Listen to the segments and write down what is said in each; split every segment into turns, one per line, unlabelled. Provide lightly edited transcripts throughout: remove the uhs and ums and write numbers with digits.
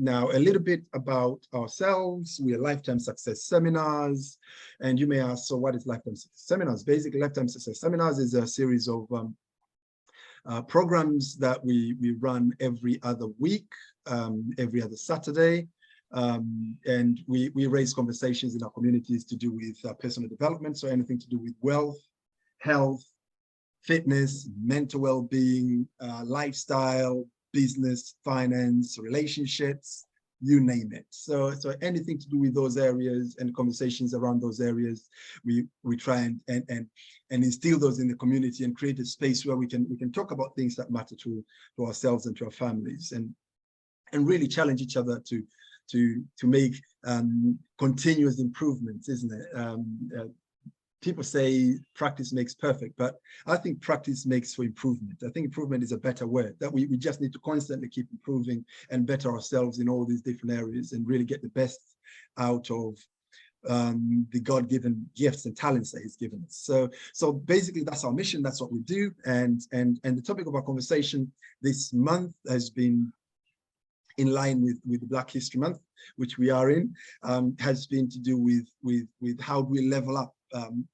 Now, a little bit about ourselves. We are Lifetime Success Seminars. And you may ask, so what is Lifetime Success Seminars? Basically, Lifetime Success Seminars is a series of programs that we run every other week, every other Saturday. And we raise conversations in our communities to do with personal development. So anything to do with wealth, health, fitness, mental well-being, lifestyle, business, finance, relationships, you name it. So anything to do with those areas and conversations around those areas, we try and instill those in the community and create a space where we can talk about things that matter to ourselves and to our families, and really challenge each other to make continuous improvements, isn't it? People say practice makes perfect, but I think practice makes for improvement. I think improvement is a better word, that we just need to constantly keep improving and better ourselves in all these different areas and really get the best out of the God-given gifts and talents that he's given us. So basically that's our mission, that's what we do. And the topic of our conversation this month has been in line with the Black History Month, which we are in, has been to do with how do we level up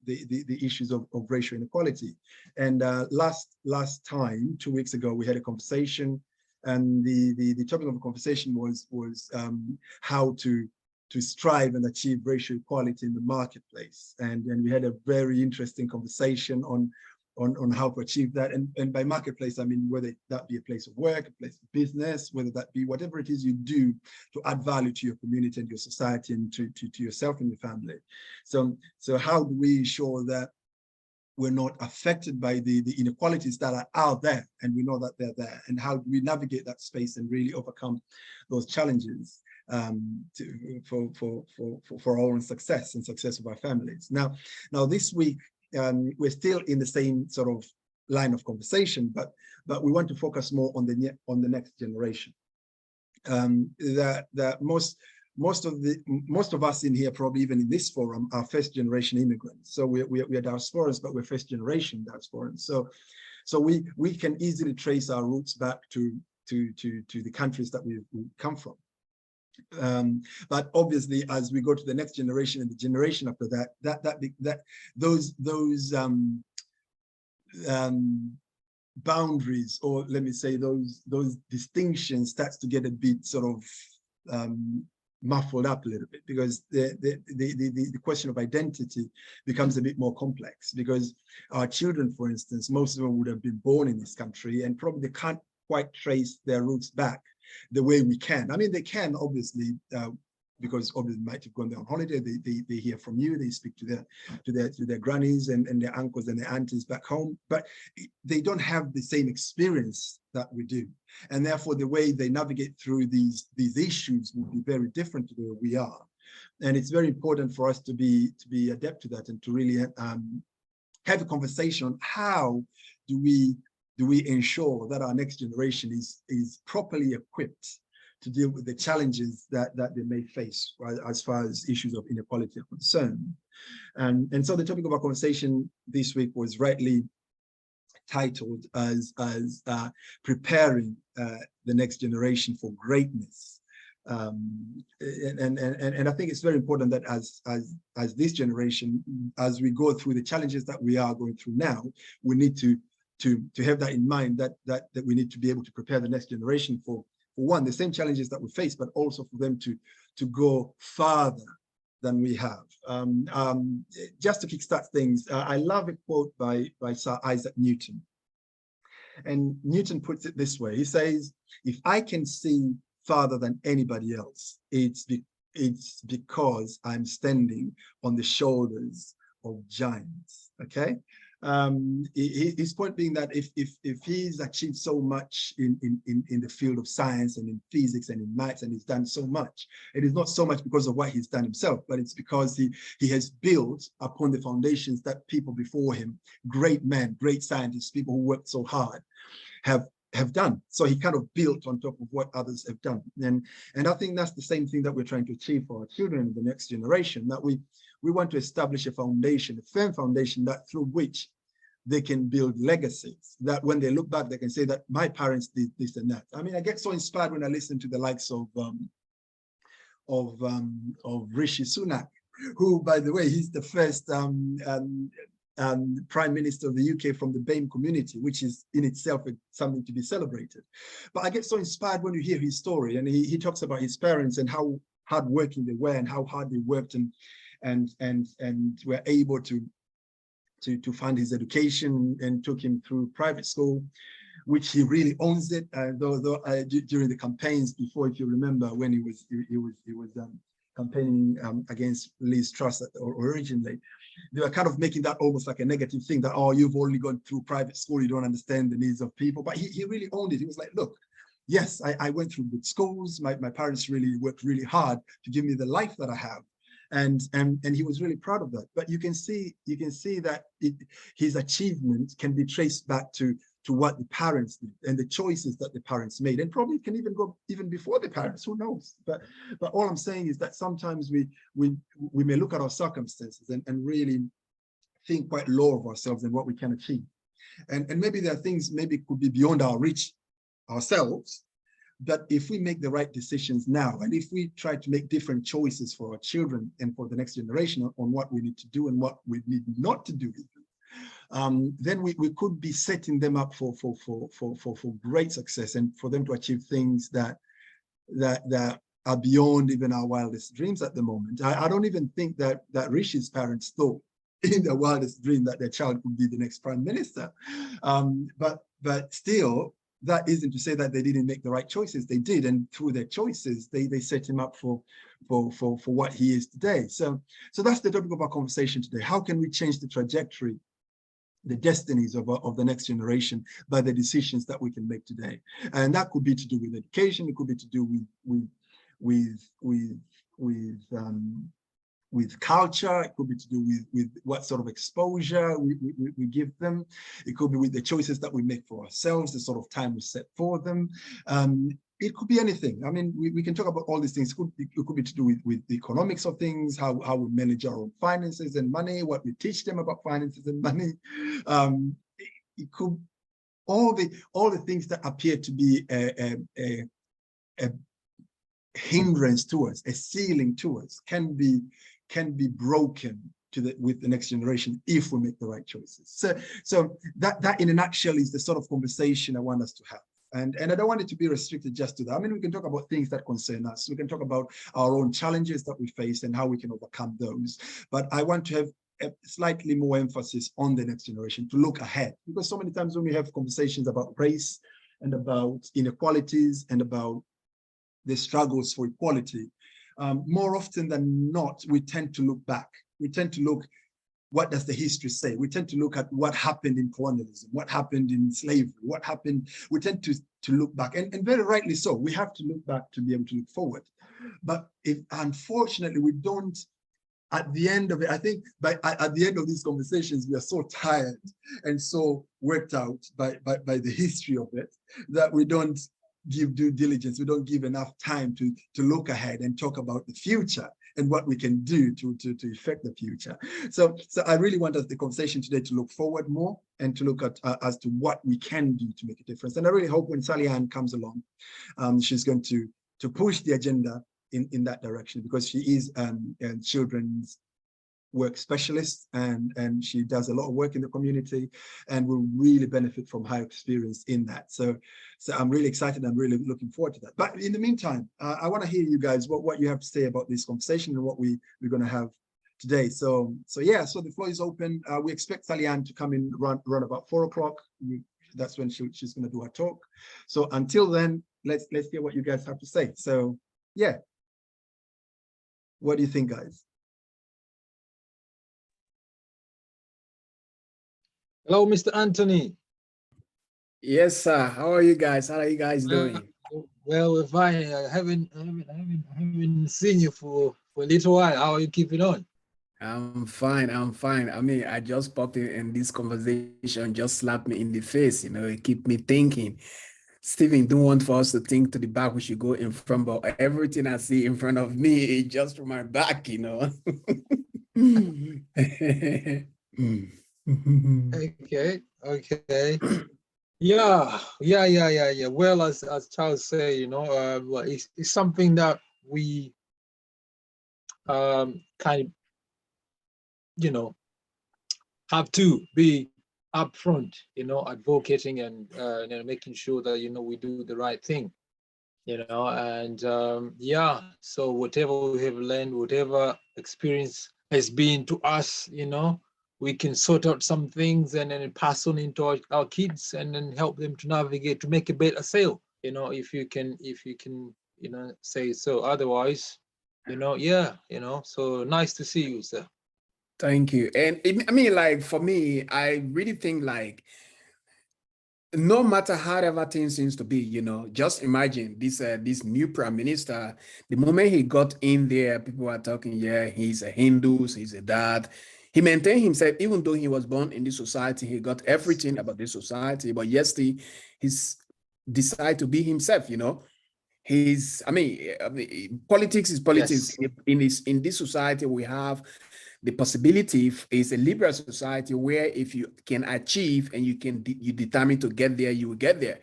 the issues of racial inequality. And last time, 2 weeks ago, we had a conversation, and the topic of the conversation was how to strive and achieve racial equality in the marketplace. And we had a very interesting conversation on how to achieve that. And by marketplace, I mean, whether that be a place of work, a place of business, whether that be whatever it is you do to add value to your community and your society and to yourself and your family. So how do we ensure that we're not affected by the inequalities that are out there, and we know that they're there, and how do we navigate that space and really overcome those challenges for our own success and success of our families. Now this week, we're still in the same sort of line of conversation, but we want to focus more on the next generation. That most of us in here, probably even in this forum, are first generation immigrants. So we are diasporans, but we're first generation diasporans. So we can easily trace our roots back to the countries that we come from. But obviously, as we go to the next generation and the generation after that, those boundaries, or let me say those distinctions, starts to get a bit sort of muffled up a little bit, because the question of identity becomes a bit more complex, because our children, for instance, most of them would have been born in this country and probably can't quite trace their roots back the way we can. I mean, they can, obviously, because obviously might have gone there on holiday, they hear from you, they speak to their grannies and their uncles and their aunties back home, but they don't have the same experience that we do. And therefore, the way they navigate through these issues will be very different to the way we are. And it's very important for us to be adept to that, and to really have a conversation on how do we ensure that our next generation is properly equipped to deal with the challenges that they may face, right, as far as issues of inequality are concerned. And so the topic of our conversation this week was rightly titled as preparing the next generation for greatness. And I think it's very important that as this generation, as we go through the challenges that we are going through now, we need to have that in mind, that we need to be able to prepare the next generation for one, the same challenges that we face, but also for them to go farther than we have. Just to kickstart things, I love a quote by Sir Isaac Newton. And Newton puts it this way. He says, if I can see farther than anybody else, it's because I'm standing on the shoulders of giants, okay? His point being that if he's achieved so much in the field of science and in physics and in maths, and he's done so much, it is not so much because of what he's done himself, but it's because he has built upon the foundations that people before him, great men, great scientists, people who worked so hard, have done. So he kind of built on top of what others have done. And I think that's the same thing that we're trying to achieve for our children in the next generation, that we want to establish a foundation, a firm foundation, that through which they can build legacies, that when they look back, they can say that my parents did this and that. I mean, I get so inspired when I listen to the likes of Rishi Sunak, who, by the way, he's the first Prime Minister of the UK from the BAME community, which is in itself something to be celebrated. But I get so inspired when you hear his story, and he talks about his parents and how hardworking they were and how hard they worked and were able to fund his education and took him through private school, which he really owns it. During the campaigns before, if you remember, when he was campaigning against Liz Truss originally, they were kind of making that almost like a negative thing, that, oh, you've only gone through private school, you don't understand the needs of people. But he really owned it. He was like, look, yes, I went through good schools. My parents really worked really hard to give me the life that I have. And he was really proud of that. But you can see that his achievement can be traced back to what the parents did and the choices that the parents made, and probably can even go even before the parents, who knows. But all I'm saying is that sometimes we may look at our circumstances and really think quite low of ourselves and what we can achieve. And maybe there are things maybe could be beyond our reach ourselves. But if we make the right decisions now, and if we try to make different choices for our children and for the next generation on what we need to do and what we need not to do, then we could be setting them up for great success and for them to achieve things that are beyond even our wildest dreams at the moment. I don't even think that Rishi's parents thought in their wildest dream that their child could be the next prime minister. But still, that isn't to say that they didn't make the right choices. They did, and through their choices, they set him up for what he is today. So that's the topic of our conversation today. How can we change the trajectory, the destinies of the next generation by the decisions that we can make today? And that could be to do with education. It could be to do with culture. It could be to do with what sort of exposure we give them. It could be with the choices that we make for ourselves, the sort of time we set for them. It could be anything. I mean, we can talk about all these things. It could be to do with the economics of things, how we manage our own finances and money, what we teach them about finances and money. It could all the things that appear to be a hindrance to us, a ceiling to us, can be broken with the next generation if we make the right choices. So that in a nutshell is the sort of conversation I want us to have. And I don't want it to be restricted just to that. I mean, we can talk about things that concern us. We can talk about our own challenges that we face and how we can overcome those. But I want to have a slightly more emphasis on the next generation, to look ahead. Because so many times when we have conversations about race and about inequalities and about the struggles for equality, more often than not, we tend to look back. We tend to look, what does the history say? We tend to look at what happened in colonialism, what happened in slavery, what happened. We tend to look back, and very rightly so. We have to look back to be able to look forward. But if unfortunately we don't, at the end of it, I think at the end of these conversations, we are so tired and so worked out by the history of it that we don't give due diligence. We don't give enough time to look ahead and talk about the future and what we can do to affect the future. So I really want us, the conversation today, to look forward more and to look at as to what we can do to make a difference. And I really hope when Sallyann comes along, she's going to push the agenda in that direction, because she is a children's work specialist, and she does a lot of work in the community and will really benefit from her experience in that. So I'm really excited. I'm really looking forward to that. But in the meantime, I want to hear you guys, what you have to say about this conversation and what we're going to have today. So yeah, so the floor is open. We expect Sallyann to come in around about 4 o'clock. That's when she's going to do her talk. So until then, let's hear what you guys have to say. So yeah, what do you think, guys?
Hello, Mr. Anthony.
Yes, sir. How are you guys? How are you guys doing?
Well, we're fine. I haven't seen you for a little while. How are you keeping on?
I'm fine. I'm fine. I mean, I just popped in this conversation, just slapped me in the face. You know, it keep me thinking. Stephen, don't want for us to think to the back. We should go in front, but everything I see in front of me is just from my back. You know.
Okay. Yeah. Well, as Charles say, you know, it's something that we kind of, you know, have to be upfront, you know, advocating and you know, making sure that, you know, we do the right thing, you know, and yeah, so whatever we have learned, whatever experience has been to us, you know, we can sort out some things and then pass on into our kids and then help them to navigate to make a better sale, you know, if you can, you know, say so. Otherwise, you know, yeah, you know, so nice to see you, sir.
Thank you. And I mean, like for me, I really think like no matter however things seems to be, you know, just imagine this new prime minister. The moment he got in there, people are talking, yeah, he's a Hindu, he's a dad. He maintained himself, even though he was born in this society, he got everything about this society, but yes, he's decided to be himself, you know. Politics is politics.
Yes.
In this society, we have the possibility is a liberal society where if you can achieve and you determine to get there, you will get there.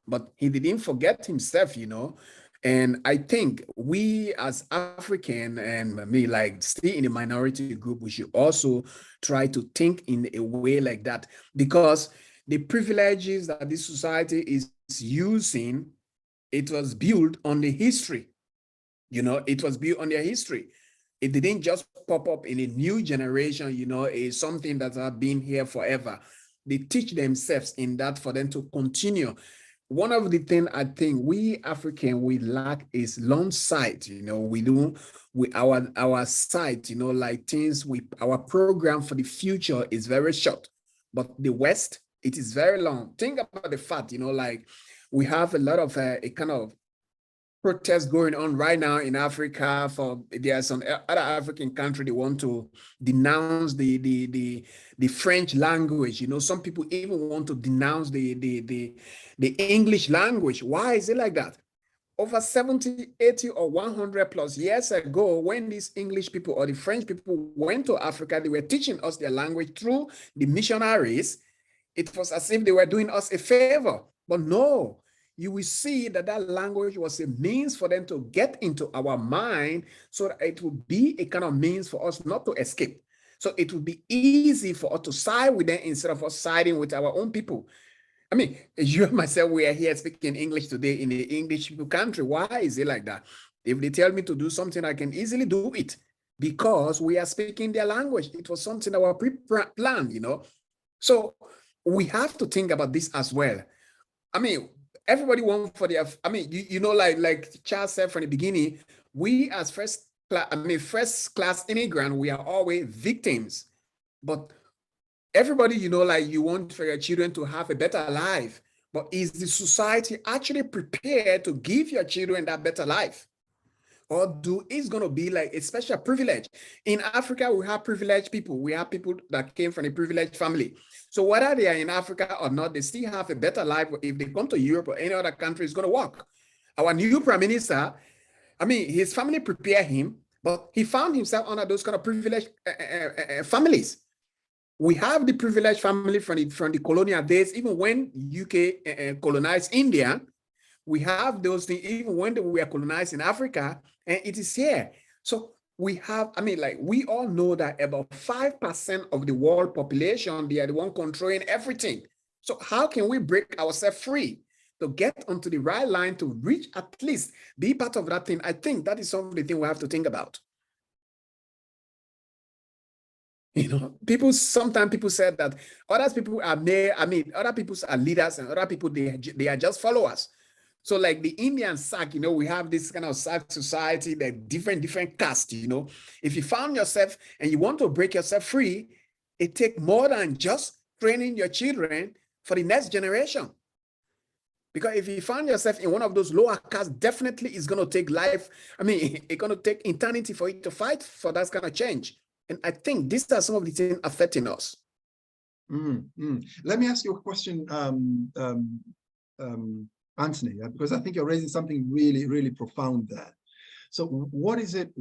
But he didn't forget himself, you know. And I think we as African and me, like stay in the minority group, we should also try to think in a way like that, because the privileges that this society is using, it was built on the history. You know, it was built on their history. It didn't just pop up in a new generation, you know, it's something that have been here forever. They teach themselves in that for them to continue. One of the things I think we African, we lack is long sight, you know, our sight, you know, like things our program for the future is very short, but the West, it is very long. Think about the fact, you know, like we have a lot of a kind of protests going on right now in Africa. For there are some other African country, they want to denounce the French language. You know, some people even want to denounce the English language. Why is it like that? Over 70, 80, or 100 plus years ago, when these English people or the French people went to Africa, they were teaching us their language through the missionaries. It was as if they were doing us a favor. But no, you will see that that language was a means for them to get into our mind, so that it would be a kind of means for us not to escape. So it would be easy for us to side with them instead of us siding with our own people. I mean, you and myself, we are here speaking English today in the English country. Why is it like that? If they tell me to do something, I can easily do it because we are speaking their language. It was something that was pre-planned, you know. So we have to think about this as well. I mean, everybody wants for their, I mean, you know, like Charles said from the beginning, we as first class immigrant, we are always victims. But everybody, you know, like you want for your children to have a better life. But is the society actually prepared to give your children that better life? Or it's going to be like a special privilege? In Africa, we have privileged people. We have people that came from a privileged family. So whether they are in Africa or not, they still have a better life. If they come to Europe or any other country, it's going to work. Our new prime minister, I mean, his family prepared him, but he found himself under those kind of privileged families. We have the privileged family from the colonial days, even when UK colonized India. We have those things even when we were colonized in Africa, and it is here. So we have, I mean, like we all know that about 5% of the world population, they are the one controlling everything. So how can we break ourselves free to get onto the right line to reach, at least be part of that thing? I think that is some of the thing we have to think about. You know, sometimes people said that other people are other people are leaders and other people, they are just followers. So like the Indian SAC, you know, we have this kind of SAC society, that different caste, you know. If you found yourself and you want to break yourself free, it takes more than just training your children for the next generation. Because if you find yourself in one of those lower castes, definitely it's going to take life. I mean, it's going to take eternity for you to fight for that kind of change. And I think these are some of the things affecting us.
Let me ask you a question, Anthony, because I think you're raising something really, really profound there. So what is it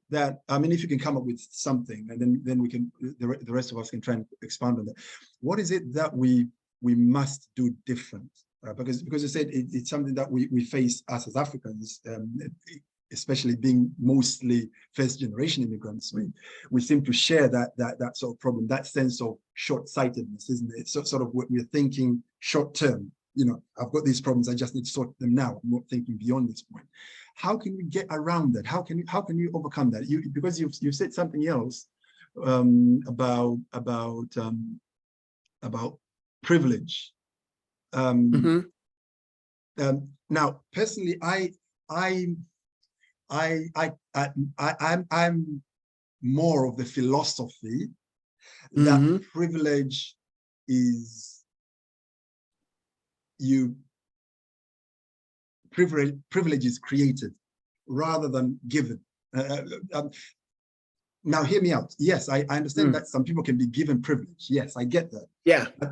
that, I mean, if you can come up with something, and then we can, the rest of us can try and expand on that. What is it that we must do different? Because you said it's something that we face us as Africans. especially being mostly first-generation immigrants, we seem to share that sort of problem, that sense of short-sightedness, isn't it? So sort of we're thinking short-term. You know, I've got these problems, I just need to sort them now. I'm not thinking beyond this point. How can we get around that? How can you overcome that? Because you've said something else about privilege. Now, personally, I'm more of the philosophy that privilege is privilege is created rather than given. Now, hear me out. Yes, I understand that some people can be given privilege. Yes, I get that.
Yeah.
But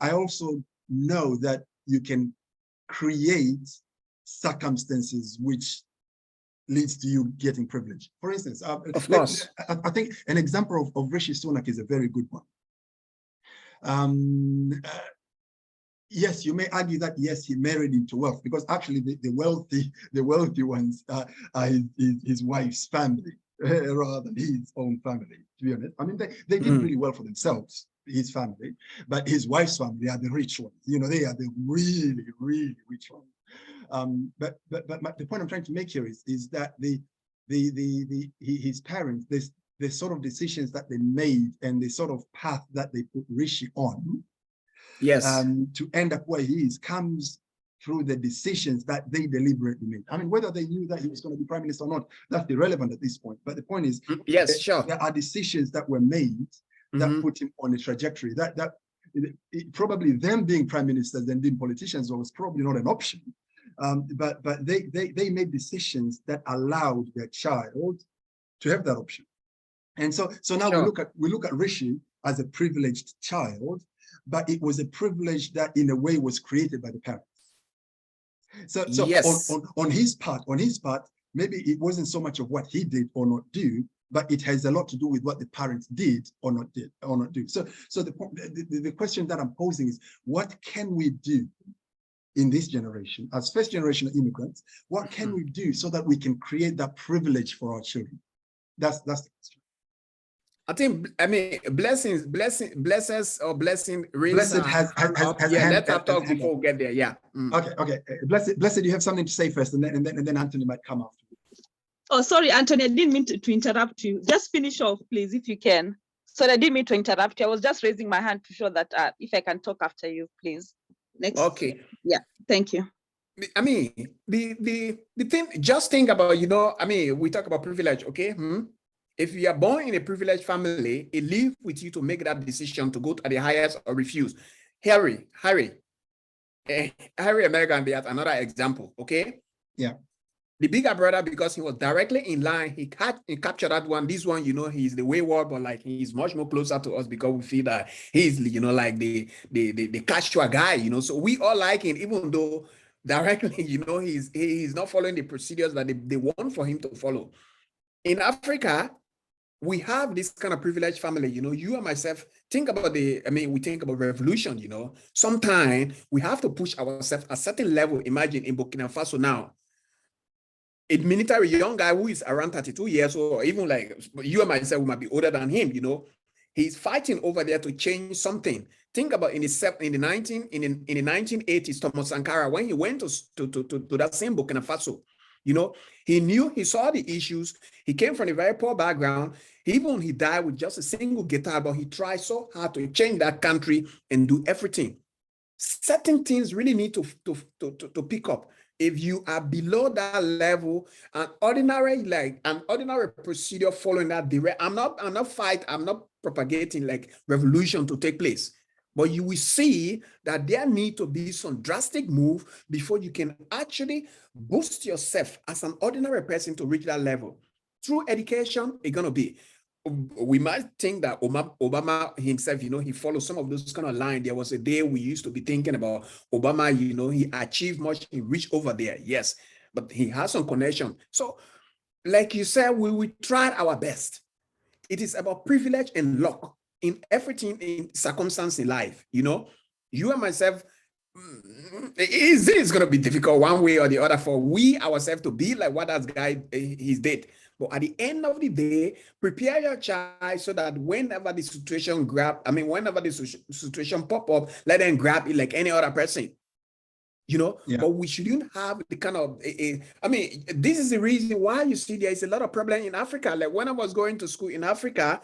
I also know that you can create circumstances which leads to you getting privilege. For instance,
of course,
I think an example of Rishi Sunak is a very good one. Yes, you may argue that yes, he married into wealth, because actually the wealthy ones are his wife's family rather than his own family. To be honest, I mean they did really well for themselves, his family, but his wife's family are the rich ones. You know, they are the really rich ones. But the point I'm trying to make here is that his parents, the sort of decisions that they made and the sort of path that they put Rishi on,
yes,
to end up where he is, comes through the decisions that they deliberately made. I mean, whether they knew that he was going to be prime minister or not, that's irrelevant at this point. But the point is,
yes, sure,
there are decisions that were made that put him on a trajectory that probably them being prime ministers and being politicians was probably not an option. But they made decisions that allowed their child to have that option. And so now we look at Rishi as a privileged child, but it was a privilege that in a way was created by the parents. So yes, on his part, maybe it wasn't so much of what he did or not do, but it has a lot to do with what the parents did or not do. So the question that I'm posing is, what can we do in this generation, as first generation immigrants? What can we do so that we can create that privilege for our children? That's the question.
I mean, blessings or blessing.
Blessed has
yeah, let's have talk before we get there. Yeah.
Okay. Blessed, you have something to say first, and then Anthony might come after.
Oh, sorry, Anthony, I didn't mean to interrupt you. Just finish off, please, if you can. Sorry, I didn't mean to interrupt you. I was just raising my hand to show that if I can talk after you, please. Next.
Okay.
Yeah, thank you.
I mean, the thing, just think about, I mean, we talk about privilege, okay? If you are born in a privileged family, it lives with you to make that decision to go to the highest or refuse. Harry American, there's another example, okay?
Yeah.
The bigger brother, because he was directly in line, he captured that one. This one, he's the wayward, but like he's much more closer to us because we feel that he's, like the casual guy, So we all like him, even though directly, he's not following the procedures that they want for him to follow. In Africa, we have this kind of privileged family, you and myself, think about we think about revolution, sometimes we have to push ourselves a certain level. Imagine in Burkina Faso now, a military young guy who is around 32 years old, or even like you and myself, we might be older than him, he's fighting over there to change something. Think about in the 1980s, Thomas Sankara, when he went to that same Burkina Faso, he saw the issues. He came from a very poor background. He died with just a single guitar, but he tried so hard to change that country and do everything. Certain things really need to pick up. If you are below that level, an ordinary procedure following that direct, I'm not propagating like revolution to take place. But you will see that there need to be some drastic move before you can actually boost yourself as an ordinary person to reach that level. Through education, it's gonna be. We might think that Obama himself, he follows some of those kind of lines. There was a day we used to be thinking about Obama, he achieved much, he reached over there, yes, but he has some connection. So, like you said, we tried our best. It is about privilege and luck in everything, in circumstance in life. You and myself, It's going to be difficult one way or the other for we ourselves to be like what that guy he did. But at the end of the day, prepare your child so that whenever the situation whenever the situation pop up, let them grab it like any other person. You know,
Yeah.
but we shouldn't have the kind of, this is the reason why you see there is a lot of problem in Africa. Like when I was going to school in Africa,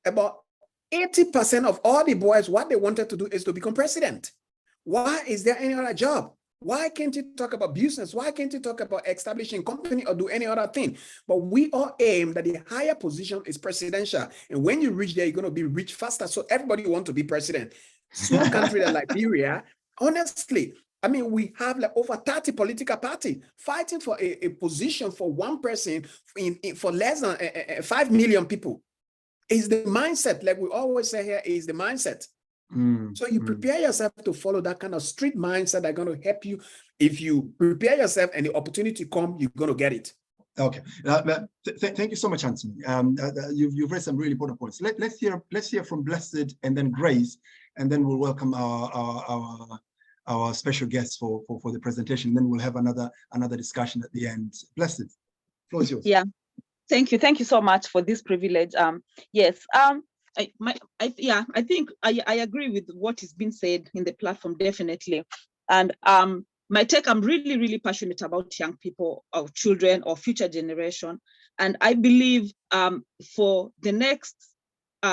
about 80% of all the boys, what they wanted to do is to become president. Why is there any other job? Why can't you talk about business? Why can't you talk about establishing company or do any other thing? But we all aim that the higher position is presidential. And when you reach there, you're going to be rich faster. So everybody wants to be president. Small country like Liberia, honestly, I mean, we have like over 30 political parties fighting for a position for one person for less than 5 million people. Is the mindset, like we always say here, is the mindset. So you prepare yourself to follow that kind of street mindset that's going to help you. If you prepare yourself and the opportunity come, you're going to get it.
Okay, thank you so much, Anthony. You've raised some really important points. Let's hear from Blessed and then Grace, and then we'll welcome our special guests for the presentation. Then we'll have another discussion at the end. Blessed, floor is yours.
Yeah, thank you so much for this privilege. Yes, I think I agree with what has been said in the platform, definitely. And my take, I'm really passionate about young people, or children, or future generation. And I believe for the next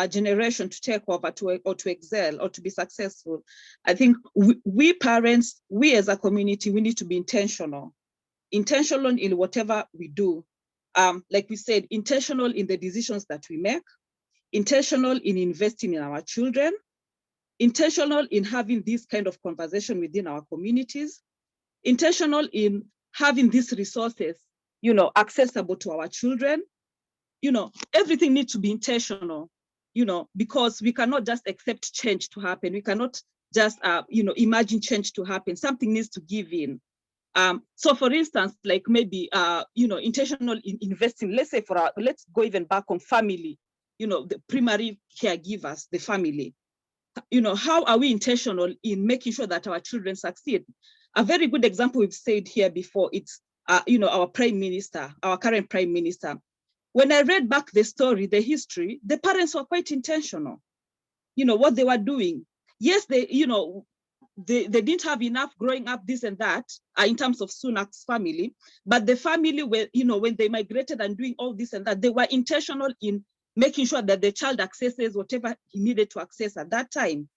generation to take over, to excel, or to be successful, I think we parents, we as a community, we need to be intentional in whatever we do. Like we said, intentional in the decisions that we make, intentional in investing in our children, intentional in having this kind of conversation within our communities, intentional in having these resources, accessible to our children. Everything needs to be intentional, because we cannot just accept change to happen. We cannot just, imagine change to happen. Something needs to give in. So for instance, like maybe, intentional in investing, let's say let's go even back on family, the primary caregivers, the family. How are we intentional in making sure that our children succeed? A very good example we've said here before, it's, our prime minister, our current prime minister. When I read back the story, the history, the parents were quite intentional, what they were doing. Yes, they didn't have enough growing up, this and that, in terms of Sunak's family, but the family were, when they migrated and doing all this and that, they were intentional in making sure that the child accesses whatever he needed to access at that time.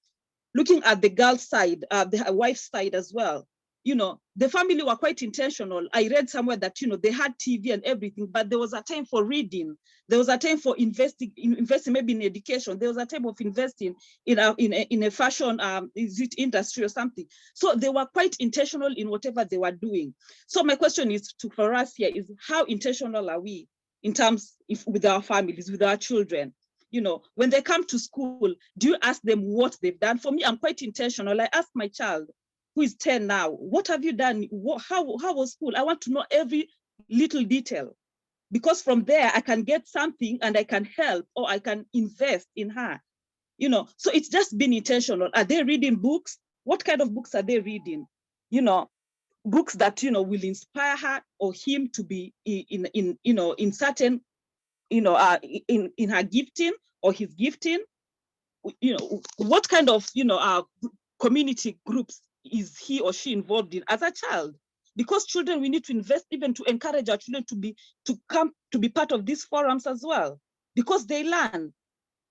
Looking at the girl's side, the wife's side as well, the family were quite intentional. I read somewhere that, they had TV and everything, but there was a time for reading. There was a time for investing maybe in education. There was a time of investing in a fashion industry or something. So they were quite intentional in whatever they were doing. So my question is for us here is, how intentional are we in terms with our families, with our children? When they come to school, do you ask them what they've done? For me, I'm quite intentional. I ask my child, who is 10 now, what have you done? How was school? I want to know every little detail, because from there I can get something and I can help, or I can invest in her. So it's just being intentional. Are they reading books? What kind of books are they reading? Books that will inspire her or him to be in certain, in her gifting or his gifting. What kind of community groups is he or she involved in as a child? Because children, we need to invest even to encourage our children to come to be part of these forums as well, because they learn.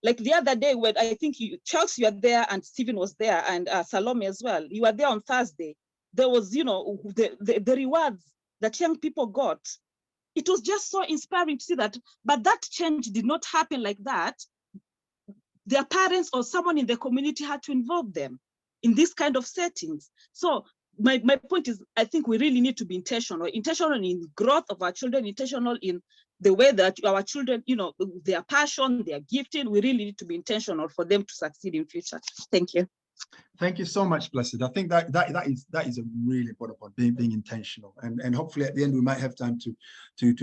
Like the other day, when I think Charles, you were there, and Stephen was there, and Salome as well. You were there on Thursday. There was, the rewards that young people got. It was just so inspiring to see that. But that change did not happen like that. Their parents or someone in the community had to involve them in this kind of settings. So my point is, I think we really need to be intentional in growth of our children, intentional in the way that our children, their passion, their gifting, we really need to be intentional for them to succeed in future. Thank you.
Thank you so much, Blessed. I think that is a really important point, being intentional, and hopefully at the end we might have time to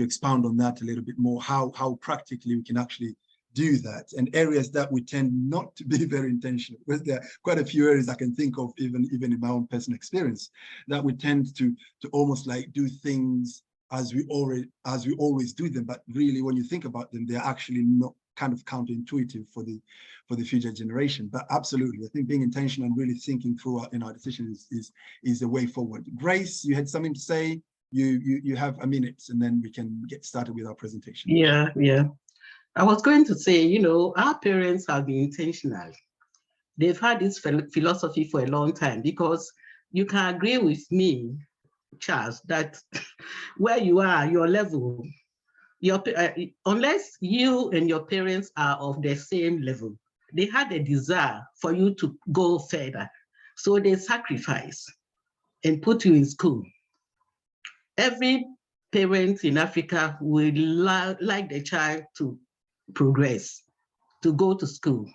expound on that a little bit more, how practically we can actually do that, and areas that we tend not to be very intentional. But there are quite a few areas I can think of, even in my own personal experience, that we tend to almost like do things as we always do them, but really when you think about them, they're actually not kind of counterintuitive for the future generation. But absolutely, I think being intentional and really thinking through our decisions is the way forward. Grace, you had something to say. You have a minute, and then we can get started with our presentation.
Yeah. I was going to say, you know, our parents have been intentional. They've had this philosophy for a long time, because you can agree with me, Charles, that where you are, your level, unless you and your parents are of the same level, they had a desire for you to go further. So they sacrifice and put you in school. Every parent in Africa would like the child to progress, to go to school.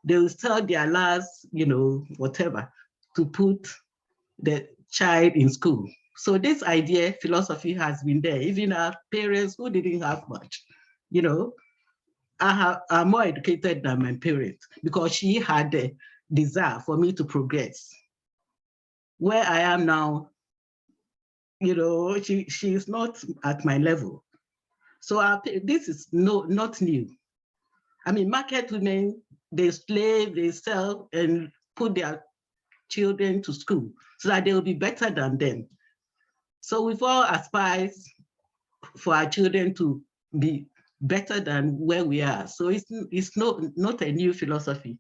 They will sell their last, you know, whatever, to put the child in school. So this idea, philosophy has been there. Even our parents who didn't have much, you know, are more educated than my parents, because she had the desire for me to progress. Where I am now, you know, she's not at my level. So this is not new. I mean, market women, they slave, they sell, and put their children to school so that they will be better than them. So we've all aspired for our children to be better than where we are. So it's not a new philosophy,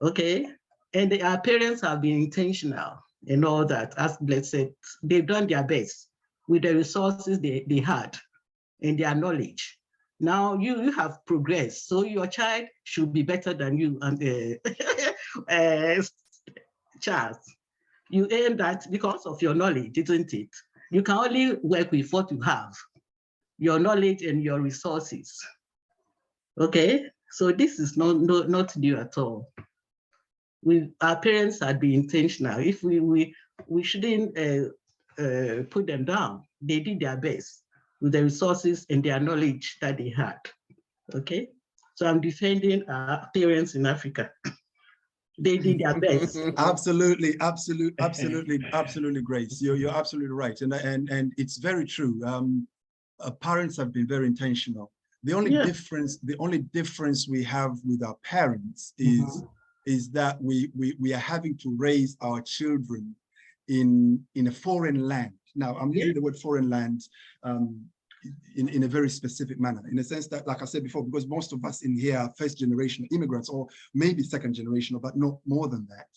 okay? And our parents have been intentional and all that. As Bless said, they've done their best with the resources they had and their knowledge. Now you have progressed, so your child should be better than you. And Charles, you aim that because of your knowledge, isn't it? You can only work with what you have, your knowledge and your resources. Okay, so this is not new at all. Our parents had been intentional. If we shouldn't put them down. They did their best with the resources and their knowledge that they had. Okay, so I'm defending our parents in Africa. They did their best.
Absolutely, Grace. You're absolutely right, and it's very true. Parents have been very intentional. The only difference we have with our parents is that we are having to raise our children in a foreign land. Now, I'm using the word foreign land in a very specific manner, in a sense that, like I said before, because most of us in here are first generation immigrants, or maybe second generation, but not more than that.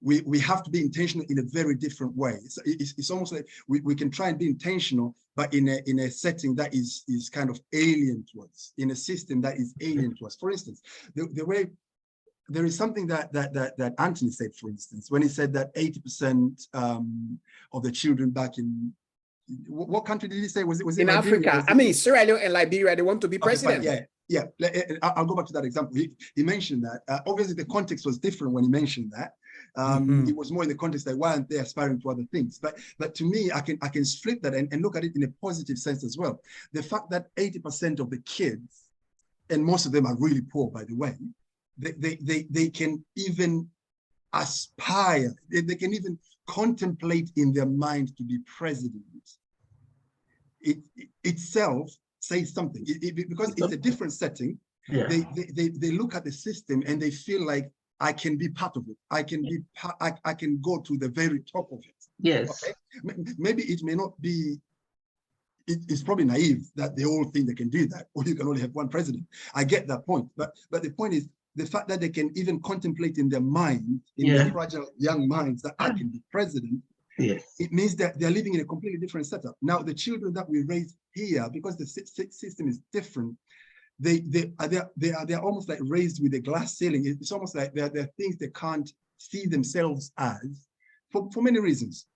We have to be intentional in a very different way. It's almost like we can try and be intentional, but in a setting that is kind of alien to us, in a system that is alien to us. For instance, the way there is something that Anthony said, for instance, when he said that 80% of the children back in, what country did he say? Was it
in Africa? I mean, Sierra Leone and Liberia, they want to be president.
Okay, yeah. I'll go back to that example. He mentioned that. Obviously, the context was different when he mentioned that. It was more in the context that why aren't they aspiring to other things? But to me, I can flip that and look at it in a positive sense as well. The fact that 80% of the kids, and most of them are really poor, by the way, they can even aspire, they can even contemplate in their mind to be president. It itself says something, because it's a different setting. They look at the system and they feel like, I can be part of it. I can go to the very top of it.
Yes.
Okay? Maybe it may not be, it's probably naive that they all think they can do that, or you can only have one president. I get that point, but the point is the fact that they can even contemplate in their mind, in their fragile young minds, that I can be president.
Yes.
It means that they're living in a completely different setup. Now, the children that we raise here, because the system is different, they're almost like raised with a glass ceiling. It's almost like they're things they can't see themselves as, for many reasons.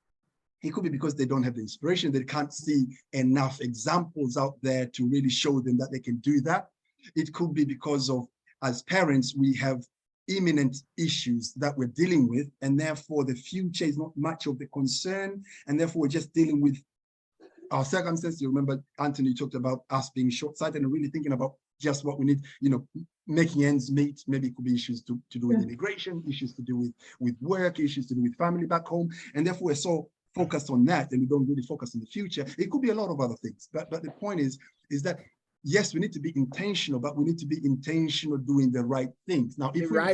It could be because they don't have the inspiration, they can't see enough examples out there to really show them that they can do that. It could be because of, as parents, we have imminent issues that we're dealing with, and therefore the future is not much of the concern, and therefore we're just dealing with our circumstances. You remember, Anthony talked about us being short-sighted and really thinking about just what we need, making ends meet. Maybe it could be issues to do with immigration, issues to do with work, issues to do with family back home. And therefore, we're so focused on that and we don't really focus on the future. It could be a lot of other things. But the point is that, yes, we need to be intentional, but we need to be intentional doing the right things. Now, if we're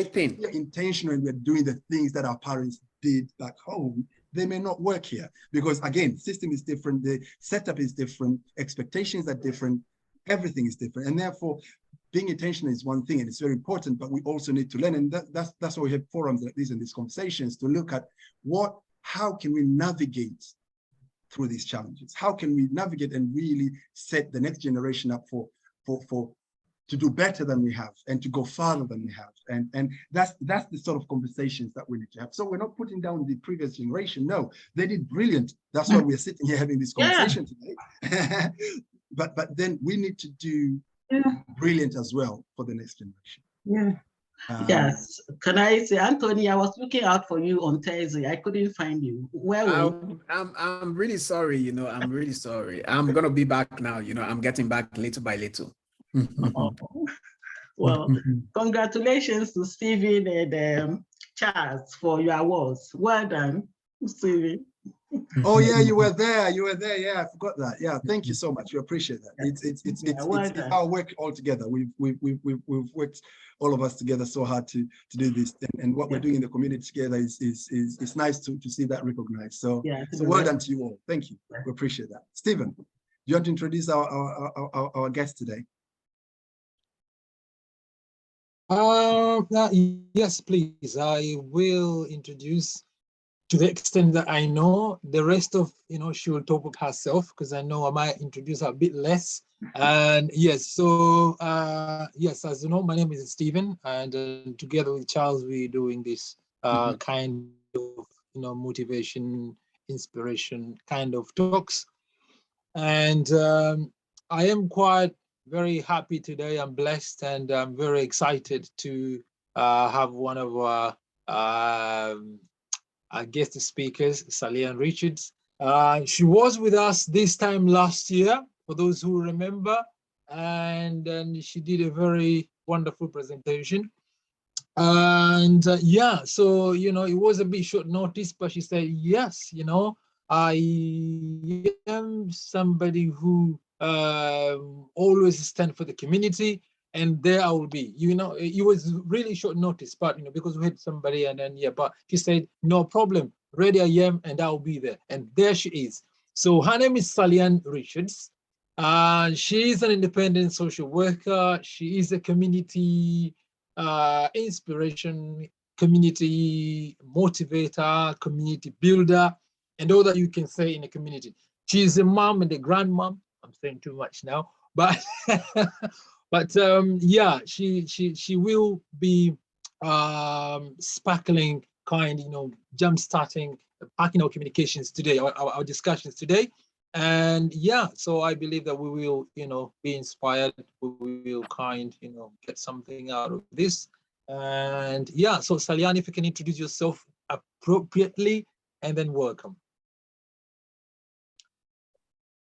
intentional and we're doing the things that our parents did back home, they may not work here because, again, system is different, the setup is different, expectations are different, everything is different. And therefore, being intentional is one thing and it's very important, but we also need to learn. And that's why we have forums like this and these conversations to look at how can we navigate through these challenges? How can we navigate and really set the next generation up to do better than we have and to go farther than we have? And that's the sort of conversations that we need to have. So we're not putting down the previous generation. No, they did brilliant. That's why we're sitting here having this conversation today. but then we need to do brilliant as well for the next generation.
Yes. Can I say, Anthony, I was looking out for you on Thursday. I couldn't find you.
I'm really sorry, I'm really sorry. I'm gonna be back now, I'm getting back little by little.
Well, congratulations to Stephen and Charles for your awards. Well done, Stephen.
Oh yeah, you were there. Yeah, I forgot that. Yeah, thank you so much. We appreciate that. It's our work all together. We've worked, all of us together, so hard to do this. And what we're doing in the community together is nice to see that recognized. So well done to you all. Thank you. We appreciate that. Stephen, do you want to introduce our guest today?
Yes, please. I will introduce, to the extent that I know. The rest of, she will talk about herself, because I know I might introduce her a bit less. And yes, so yes, as you know, my name is Stephen, and together with Charles, we're doing this kind of, motivation, inspiration kind of talks. And I am quite very happy today. I'm blessed and I'm very excited to have one of our guest speakers, Sallyann Richards. She was with us this time last year, for those who remember, and she did a very wonderful presentation. And yeah, so, it was a bit short notice, but she said, yes, I am somebody who always stand for the community, and there I will be. It was really short notice, but because we had somebody, and then but she said, no problem, ready I am, and I'll be there. And there she is. So her name is Sallyann Richards. She is an independent social worker. She is a community inspiration, community motivator, community builder, and all that you can say in a community. She's a mom and a grandmom. I'm saying too much now, but but yeah, she will be sparkling kind, jump starting, packing our communications today, our discussions today. And yeah, so I believe that we will, be inspired. We will kind, get something out of this. And yeah, so Sallyann, if you can introduce yourself appropriately, and then welcome.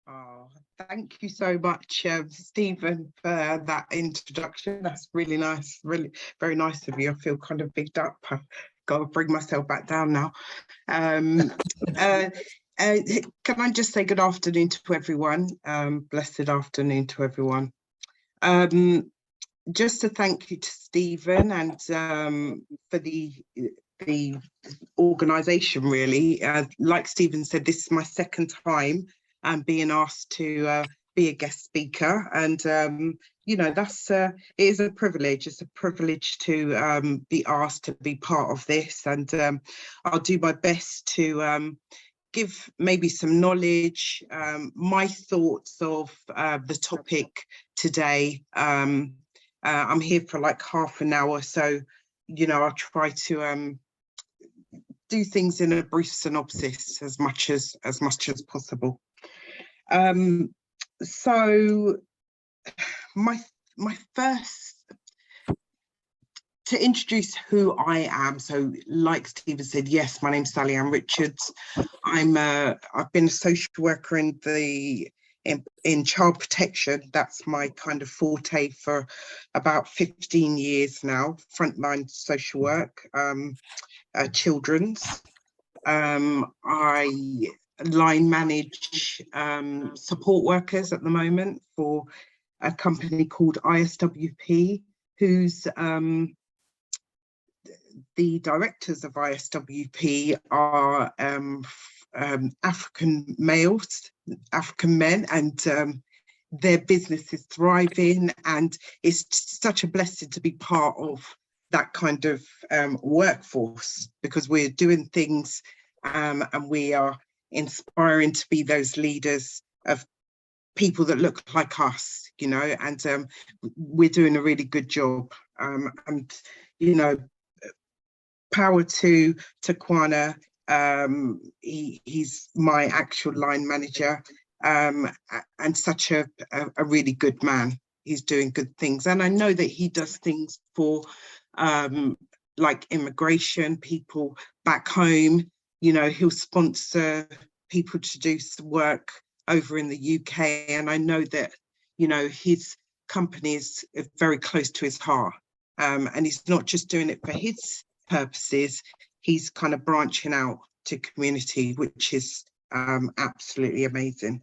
Oh, thank you so much, Stephen, for that introduction. That's really nice, really very nice of you. I feel kind of bigged up. I've got to bring myself back down now. Can I just say good afternoon to everyone? Blessed afternoon to everyone. Just to thank you to Stephen and for the organisation, really. Like Stephen said, this is my second time being asked to be a guest speaker, and that's it is a privilege. It's a privilege to be asked to be part of this, and I'll do my best to give maybe some knowledge, my thoughts of the topic today. I'm here for like half an hour, so I'll try to do things in a brief synopsis as much as possible. So my first to introduce who I am, so like Stephen said, yes, my name's Sallyann Richards. I've been a social worker in child protection. That's my kind of forte for about 15 years now. Frontline social work, children's. I line manage support workers at the moment for a company called ISWP, who's the directors of ISWP are African males, African men, and their business is thriving, and it's such a blessing to be part of that kind of workforce, because we're doing things and we are inspiring to be those leaders of people that look like us, you know, and we're doing a really good job. And, you know, power to Kwana. He's my actual line manager, and such a really good man. He's doing good things, and I know that he does things for like immigration people back home. You know, he'll sponsor people to do some work over in the UK, and I know that, you know, his company is very close to his heart, and he's not just doing it for his purposes, he's kind of branching out to community, which is absolutely amazing.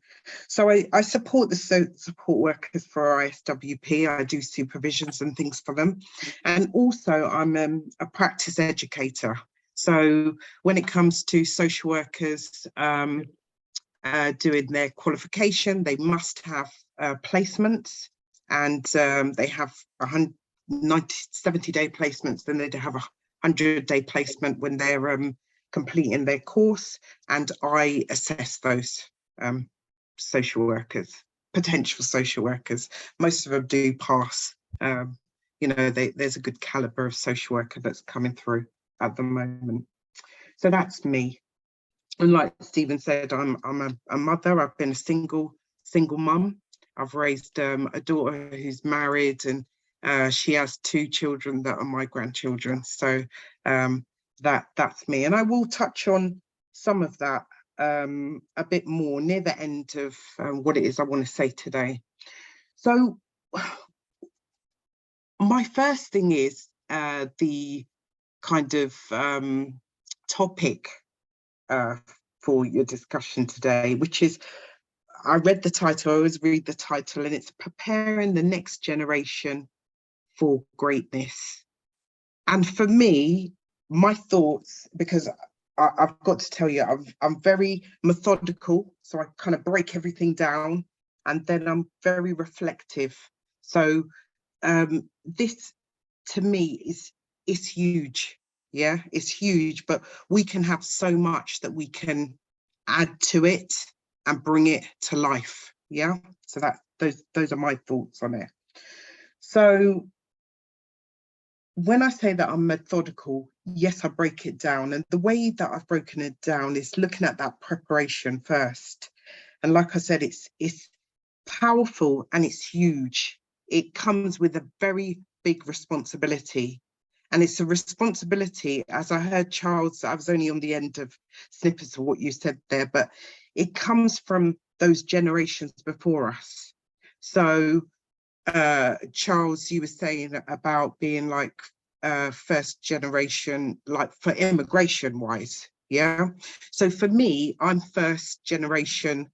So I support the support workers for ISWP. I do supervisions and things for them, and also I'm a practice educator. So when it comes to social workers doing their qualification, they must have placements, and they have 70-day placements, then they'd have a 100-day placement when they're completing their course, and I assess those social workers, potential social workers. Most of them do pass. You know, there's a good caliber of social worker that's coming through at the moment. So that's me. And like Stephen said, I'm a mother. I've been a single mum. I've raised a daughter who's married, and she has 2 children that are my grandchildren. So that's me. And I will touch on some of that a bit more near the end of what it is I want to say today. So my first thing is the kind of topic for your discussion today, which is, I read the title, I always read the title, and it's Preparing the Next Generation for Greatness. And for me, my thoughts, because I've got to tell you, I'm very methodical, so I kind of break everything down, and then I'm very reflective. So this, to me, is huge. Yeah, it's huge, but we can have so much that we can add to it and bring it to life. Yeah, so those are my thoughts on it. So when I say that I'm methodical, yes, I break it down, and the way that I've broken it down is looking at that preparation first. And like I said, it's powerful and it's huge. It comes with a very big responsibility. And it's a responsibility, as I heard Charles, I was only on the end of snippets of what you said there, but it comes from those generations before us. So Charles, you were saying about being like first generation, like for immigration wise, yeah? So for me, I'm first generation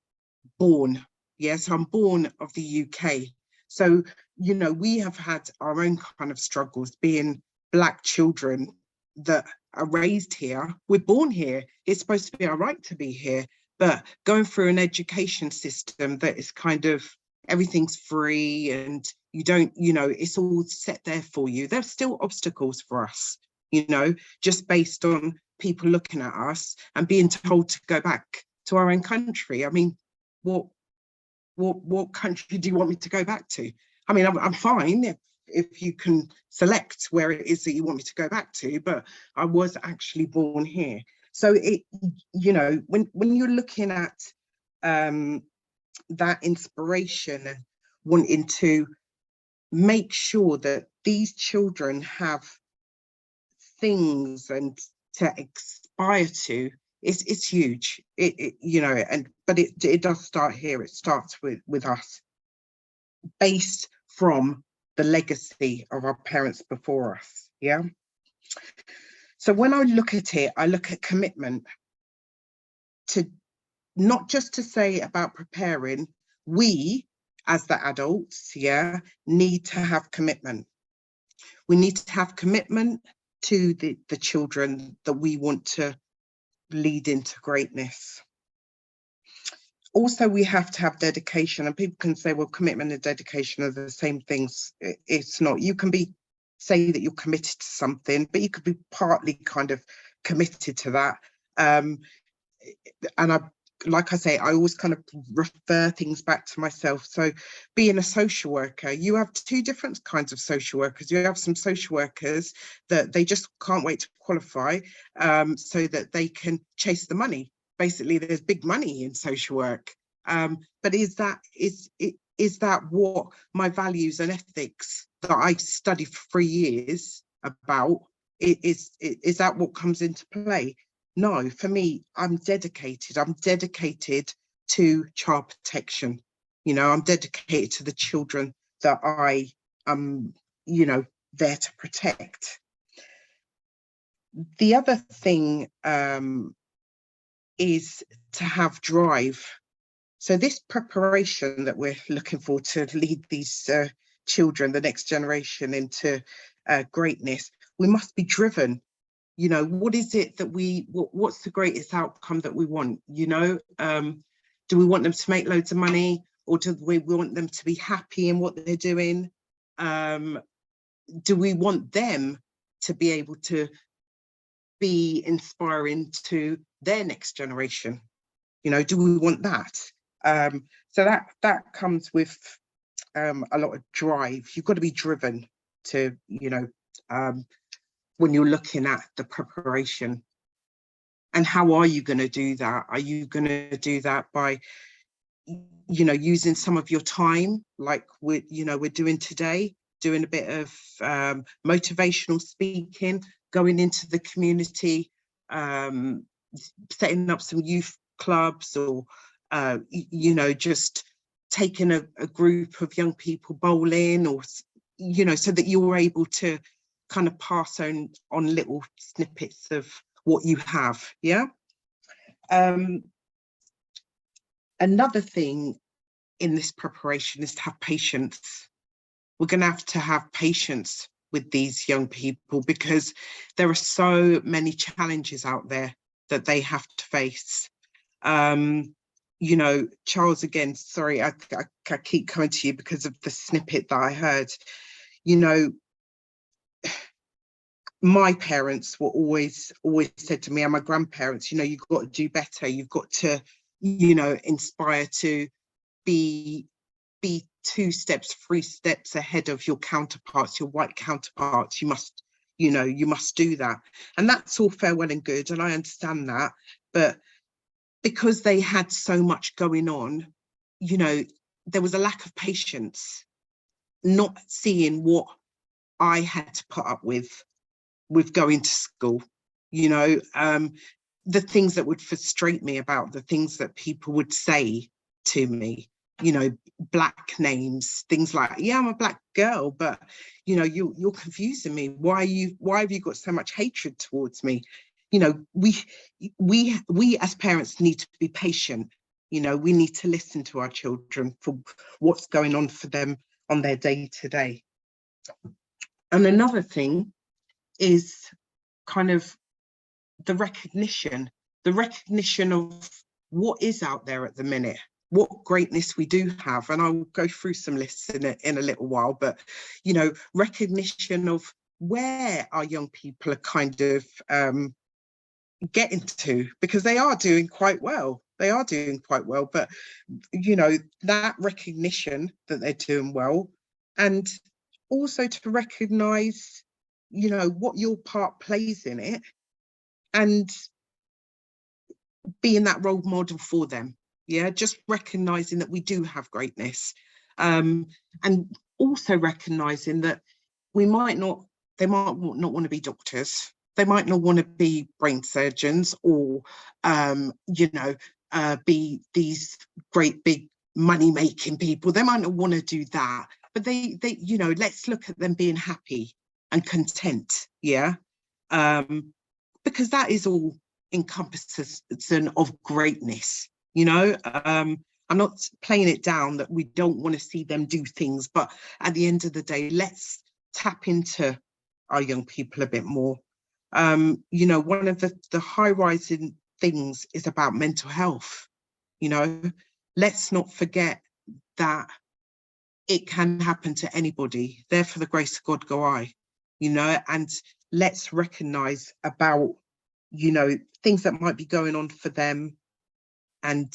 born, yes, I'm born of the UK. So, you know, we have had our own kind of struggles being Black children that are raised here. We're born here. It's supposed to be our right to be here, but going through an education system that is kind of, everything's free and you don't, you know, it's all set there for you. There's still obstacles for us, you know, just based on people looking at us and being told to go back to our own country. I mean, what country do you want me to go back to? I mean, I'm fine if you can select where it is that you want me to go back to, but I was actually born here. So it, you know, when you're looking at that inspiration and wanting to make sure that these children have things and to aspire to, it's huge. You know, but it does start here. It starts with us, based from the legacy of our parents before us. Yeah. So when I look at it, I look at commitment to not just to say about preparing. We, as the adults, yeah, need to have commitment. We need to have commitment to the children that we want to lead into greatness. Also, we have to have dedication, and people can say, well, commitment and dedication are the same things. It's not. You can say that you're committed to something, but you could be partly kind of committed to that. And like I say, I always kind of refer things back to myself. So being a social worker, you have two different kinds of social workers. You have some social workers that they just can't wait to qualify so that they can chase the money. Basically, there's big money in social work. But is that what my values and ethics that I studied for 3 years about, is that what comes into play? No, for me, I'm dedicated. I'm dedicated to child protection. You know, I'm dedicated to the children that I am, you know, there to protect. The other thing is to have drive. So this preparation that we're looking for to lead these children, the next generation, into greatness, we must be driven. You know, what is it that what's the greatest outcome that we want? You know, do we want them to make loads of money, or do we want them to be happy in what they're doing? Do we want them to be able to be inspiring to their next generation? You know, do we want that? So that comes with a lot of drive. You've got to be driven to, you know, when you're looking at the preparation. And how are you going to do that? Are you going to do that by, you know, using some of your time, like we're doing today, doing a bit of motivational speaking, going into the community, setting up some youth clubs, or you know, just taking a group of young people bowling, or, you know, so that you're able to kind of pass on little snippets of what you have. Yeah. Another thing in this preparation is to have patience. We're going to have patience with these young people, because there are so many challenges out there that they have to face. You know, Charles, again, sorry, I keep coming to you because of the snippet that I heard. You know, my parents were always said to me, and my grandparents, you know, you've got to do better. You've got to, you know, inspire to be 2 steps, 3 steps ahead of your counterparts, your white counterparts. You must, you know, you must do that. And that's all fair, well and good. And I understand that. But because they had so much going on, you know, there was a lack of patience, not seeing what I had to put up with going to school, you know, the things that would frustrate me about the things that people would say to me, you know, black names, things like, yeah, I'm a black girl, but, you know, you're confusing me. Why have you got so much hatred towards me? You know, we as parents need to be patient. You know, we need to listen to our children for what's going on for them on their day-to-day. And another thing is kind of the recognition of what is out there at the minute, what greatness we do have. And I'll go through some lists in a little while, but, you know, recognition of where our young people are kind of getting to, because they are doing quite well. They are doing quite well, but, you know, that recognition that they're doing well, and also to recognize, you know, what your part plays in it, and being that role model for them. Yeah, just recognizing that we do have greatness, and also recognizing that they might not want to be doctors, They might not want to be brain surgeons or, you know, be these great big money-making people. They might not want to do that, but they, you know, let's look at them being happy and content, yeah? Because that is all encompasses of greatness, you know? I'm not playing it down that we don't want to see them do things, but at the end of the day, let's tap into our young people a bit more. You know, one of the high-rising things is about mental health. You know, let's not forget that it can happen to anybody. There for the grace of God go I, you know, and let's recognize about, you know, things that might be going on for them, and,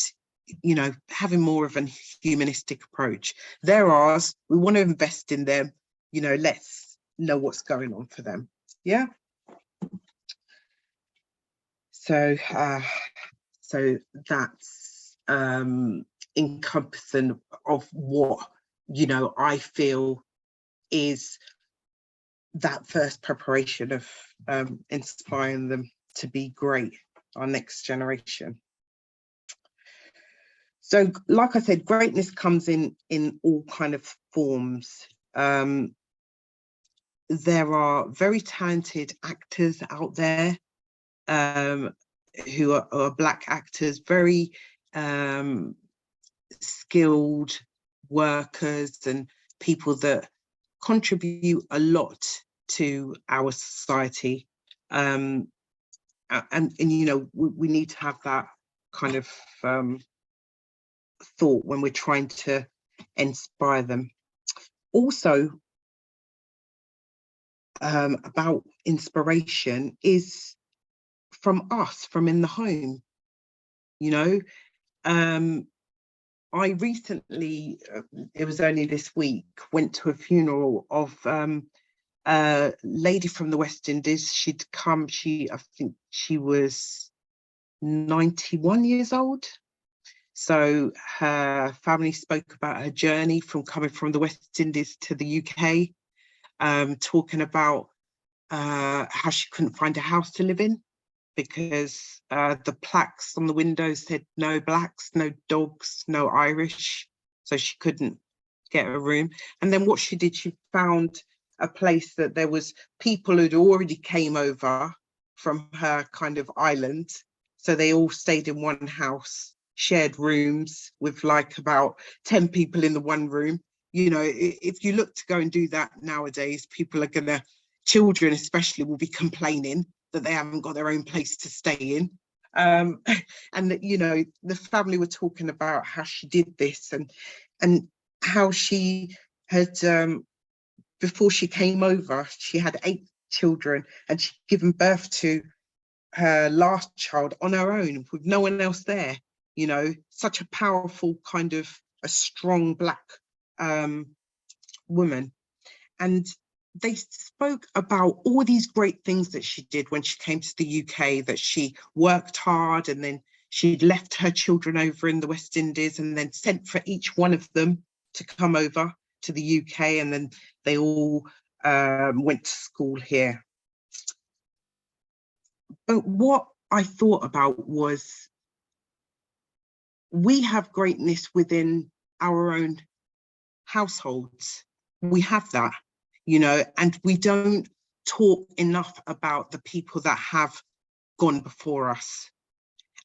you know, having more of an humanistic approach. They're ours, we want to invest in them, you know, let's know what's going on for them. Yeah. So so that's encompassing of what, you know, I feel is that first preparation of inspiring them to be great, our next generation. So like I said, greatness comes in all kind of forms. There are very talented actors out there who are Black actors, very skilled workers and people that contribute a lot to our society. And you know, we need to have that kind of thought when we're trying to inspire them. Also, about inspiration is from us, from in the home, you know. I recently, it was only this week, went to a funeral of a lady from the West Indies. She'd come, I think she was 91 years old. So her family spoke about her journey from coming from the West Indies to the UK, talking about how she couldn't find a house to live in because the plaques on the windows said no blacks, no dogs, no Irish. So she couldn't get a room. And then what she did, she found a place that there was people who'd already came over from her kind of island. So they all stayed in one house, shared rooms with like about 10 people in the one room. You know, if you look to go and do that nowadays, people are gonna, children especially, will be complaining that they haven't got their own place to stay in. And that, you know, the family were talking about how she did this and how she had, before she came over, she had 8 children and she'd given birth to her last child on her own with no one else there. You know, such a powerful kind of a strong Black woman. And they spoke about all these great things that she did when she came to the UK, that she worked hard and then she'd left her children over in the West Indies and then sent for each one of them to come over to the UK, and then they all went to school here. But what I thought about was we have greatness within our own households. We have that, you know, and we don't talk enough about the people that have gone before us.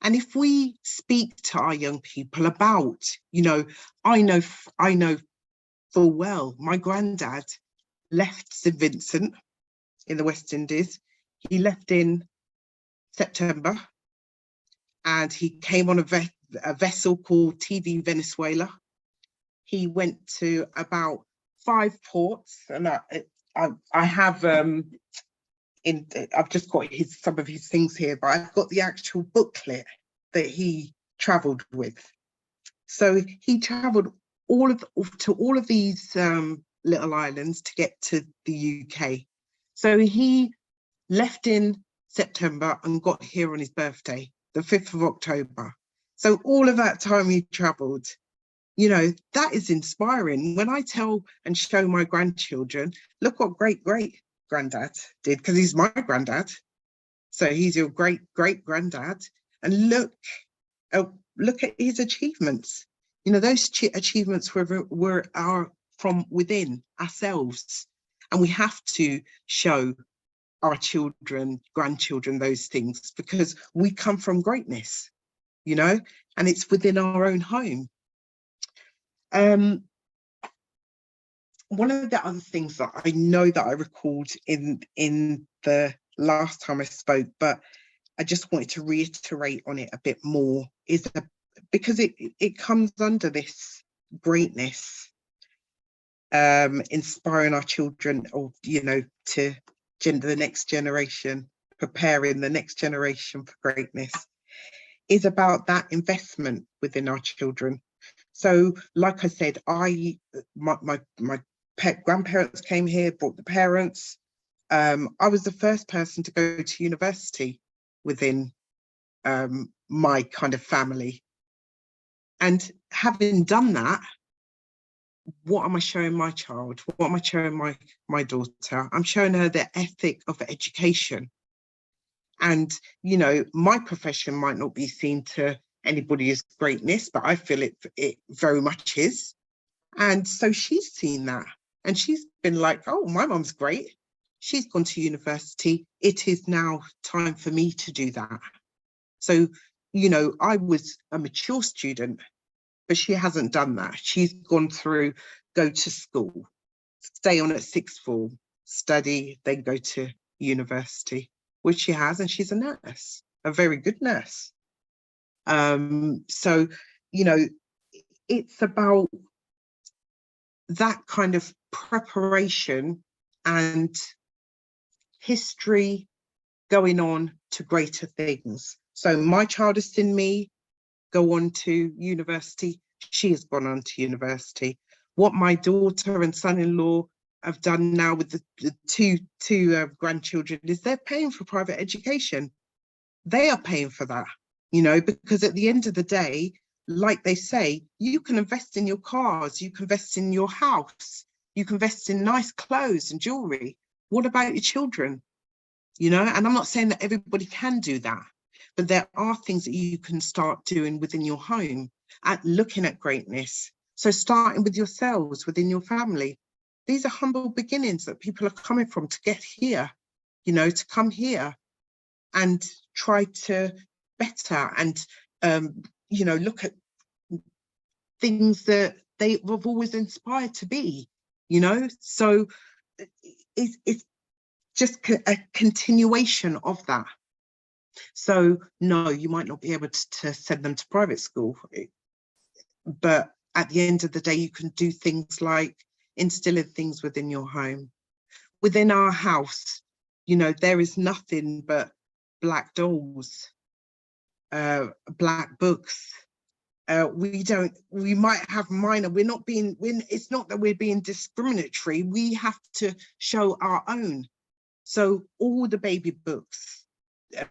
And if we speak to our young people about, you know, I know full well, my granddad left St. Vincent in the West Indies. He left in September and he came on a vessel called TV Venezuela. He went to about 5 ports, and I have I've just got some of his things here, but I've got the actual booklet that he travelled with. So he travelled to all of these little islands to get to the UK. So he left in September and got here on his birthday, the 5th of October. So all of that time he travelled. You know, that is inspiring. When I tell and show my grandchildren, look what great granddad did, because he's my granddad. So he's your great granddad, and look at his achievements. You know, those achievements were from within ourselves, and we have to show our children, grandchildren, those things, because we come from greatness, you know, and it's within our own home. One of the other things that I know that I recalled in the last time I spoke, but I just wanted to reiterate on it a bit more, is because it comes under this greatness, inspiring our children, or, you know, to the next generation, preparing the next generation for greatness, is about that investment within our children. So, like I said, my grandparents came here, brought the parents. I was the first person to go to university within my kind of family. And having done that, what am I showing my child? What am I showing my daughter? I'm showing her the ethic of education. And, you know, my profession might not be seen to anybody as greatness, but I feel it very much is. And so she's seen that, and she's been like, oh, my mum's great. She's gone to university. It is now time for me to do that. So, you know, I was a mature student, but she hasn't done that. She's gone through, go to school, stay on at sixth form, study, then go to university, which she has, and she's a nurse, a very good nurse. So, you know, it's about that kind of preparation and history going on to greater things. So my child has seen me go on to university. She has gone on to university. What my daughter and son-in-law have done now with the two grandchildren is they're paying for private education. They are paying for that, you know, because at the end of the day, like they say, you can invest in your cars, you can invest in your house, you can invest in nice clothes and jewelry. What about your children? You know, and I'm not saying that everybody can do that, but there are things that you can start doing within your home at looking at greatness. So starting with yourselves, within your family. These are humble beginnings that people are coming from to get here, you know, to come here and try to better and, you know, look at things that they have always inspired to be, you know. So it's just a continuation of that. So no, you might not be able to send them to private school, but at the end of the day, you can do things like instilling things within your home. Within our house, you know, there is nothing but black dolls, black books. We might have minor, it's not that we're being discriminatory, we have to show our own. So all the baby books,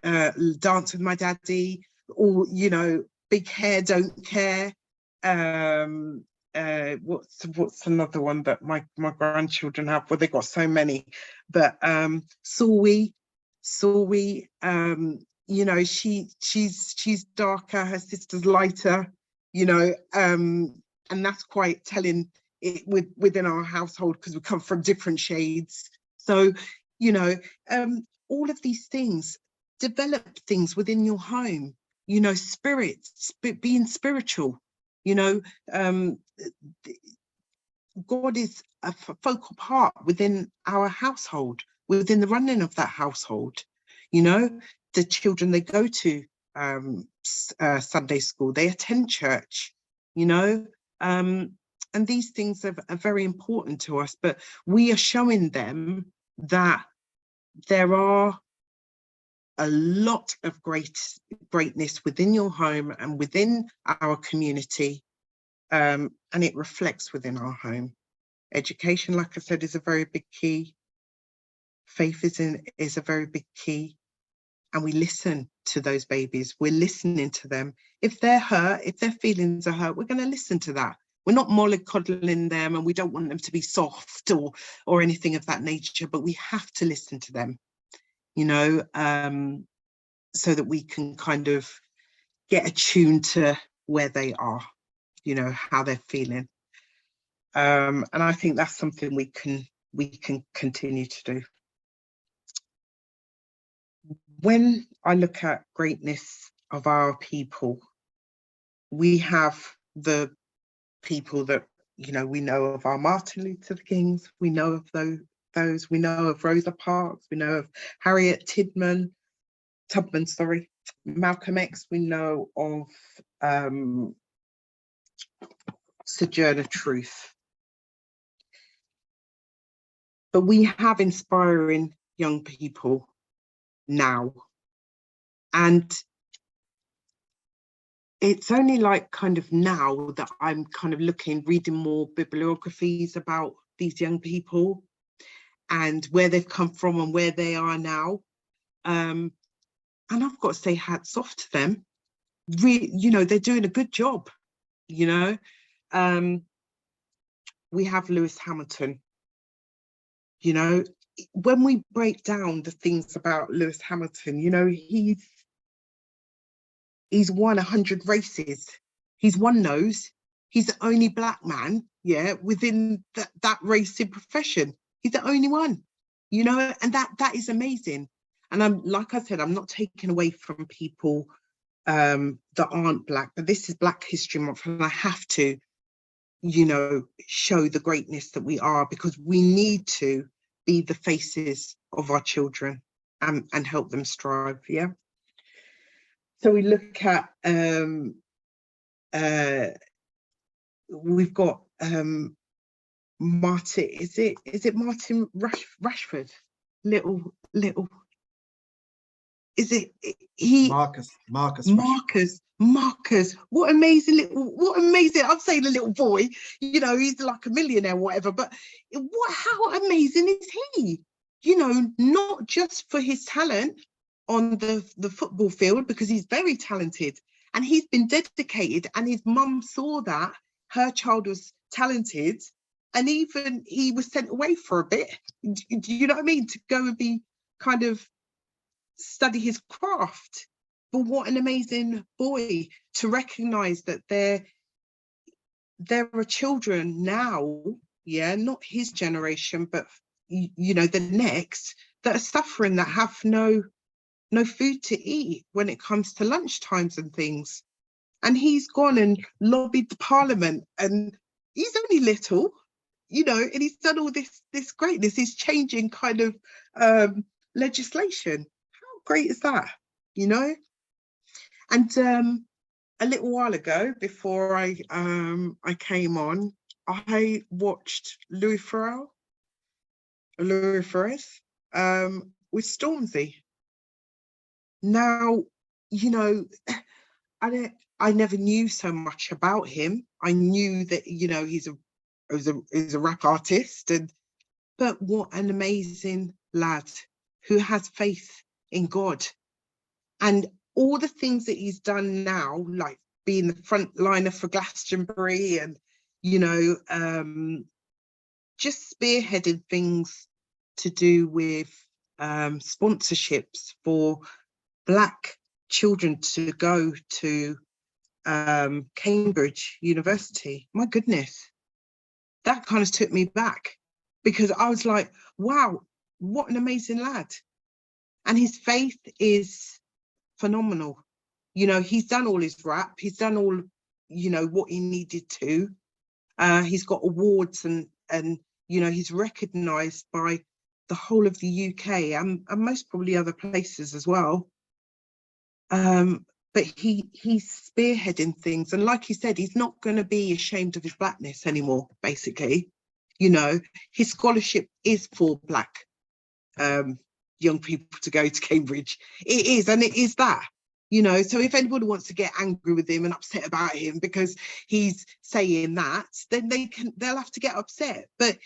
Dance with My Daddy, or, you know, Big Hair, Don't Care. What's another one that my grandchildren have? Well, they've got so many, but Sawi, you know, she's darker, her sister's lighter, you know, and that's quite telling it within our household, because we come from different shades. So, you know, all of these things, develop things within your home, you know, being spiritual, you know, God is a focal part within our household, within the running of that household. You know, the children, they go to Sunday school, they attend church, you know, and these things are very important to us, but we are showing them that there are a lot of greatness within your home and within our community, and it reflects within our home. Education, like I said, is a very big key. Faith is a very big key. And we listen to those babies. We're listening to them. If they're hurt, if their feelings are hurt, we're going to listen to that. We're not mollycoddling them, and we don't want them to be soft or anything of that nature, but we have to listen to them. you know, so that we can kind of get attuned to where they are, you know, how they're feeling. And I think that's something we can continue to do. When I look at greatness of our people, we have the people that, you know, we know of our Martin Luther Kings, we know of those, we know of Rosa Parks, we know of Harriet Tubman, sorry, Malcolm X, we know of Sojourner Truth. But we have inspiring young people now. And it's only like kind of now that I'm kind of reading more bibliographies about these young people and where they've come from and where they are now. And I've got to say hats off to them. You know, they're doing a good job, you know. We have Lewis Hamilton. You know, when we break down the things about Lewis Hamilton, you know, he's won 100 races. He's won those. He's the only black man, yeah, within that racing profession. He's the only one, you know, and that is amazing. And I'm, like I said, I'm not taking away from people that aren't black, but this is Black History Month, and I have to, you know, show the greatness that we are, because we need to be the faces of our children and help them strive. Yeah. So we look at we've got Martin, is it Martin Rashford? Little is it he
Marcus.
What amazing, I'm saying a little boy, you know, he's like a millionaire or whatever, but how amazing is he? You know, not just for his talent on the football field, because he's very talented and he's been dedicated, and his mum saw that her child was talented, and even he was sent away for a bit, do you know what I mean, to go and be kind of study his craft. But what an amazing boy to recognize that there are children now, yeah, not his generation, but you know, the next, that are suffering, that have no food to eat when it comes to lunch times and things. And he's gone and lobbied the parliament, and he's only little, you know, and he's done all this greatness. He's changing kind of legislation. How great is that, you know? And a little while ago, before I came on, I watched Louis Perez with Stormzy. Now, you know, I never knew so much about him. I knew that, you know, he's a rap artist, but what an amazing lad who has faith in God. And all the things that he's done now, like being the front liner for Glastonbury, and, you know, just spearheading things to do with sponsorships for Black children to go to Cambridge University. My goodness, that kind of took me back, because I was like, wow, what an amazing lad. And his faith is phenomenal. You know, he's done all his rap, he's done all, you know, what he needed to. He's got awards, and you know, he's recognised by the whole of the UK and most probably other places as well. But he's spearheading things, and like he said, he's not going to be ashamed of his blackness anymore, basically. You know, his scholarship is for Black young people to go to Cambridge. It is, and it is that, you know. So if anybody wants to get angry with him and upset about him because he's saying that, then they'll have to get upset. But,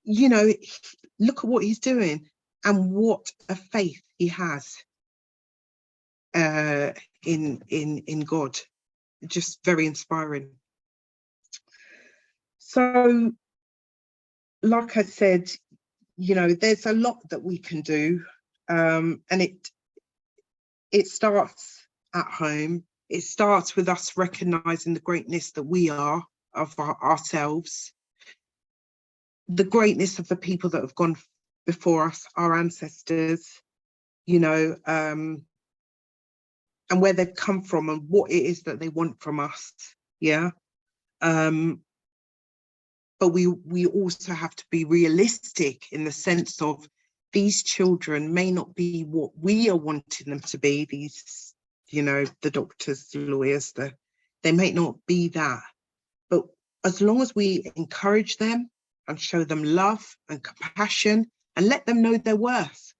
you know, look at what he's doing and what a faith he has in God. Just very inspiring. So, like I said, you know, there's a lot that we can do And it starts at home. It starts with us recognizing the greatness that we are of ourselves, the greatness of the people that have gone before us, our ancestors, you know, and where they've come from and what it is that they want from us. Yeah. But we also have to be realistic in the sense of these children may not be what we are wanting them to be. These, you know, the doctors, the lawyers, they may not be that. But as long as we encourage them and show them love and compassion and let them know their worth,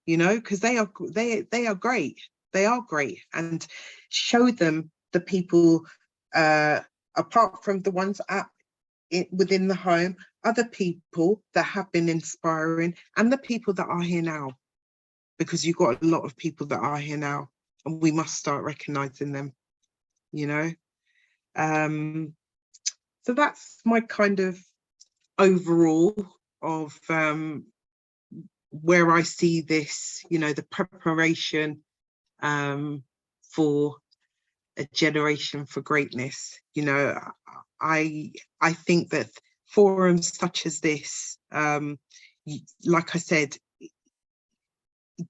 you know, because they are great. They are great, and show them the people apart from the ones within the home, other people that have been inspiring, and the people that are here now, because you've got a lot of people that are here now, and we must start recognizing them, you know. So that's my kind of overall of where I see this, you know, the preparation for a generation for greatness. You know, I think that forums such as this, like I said,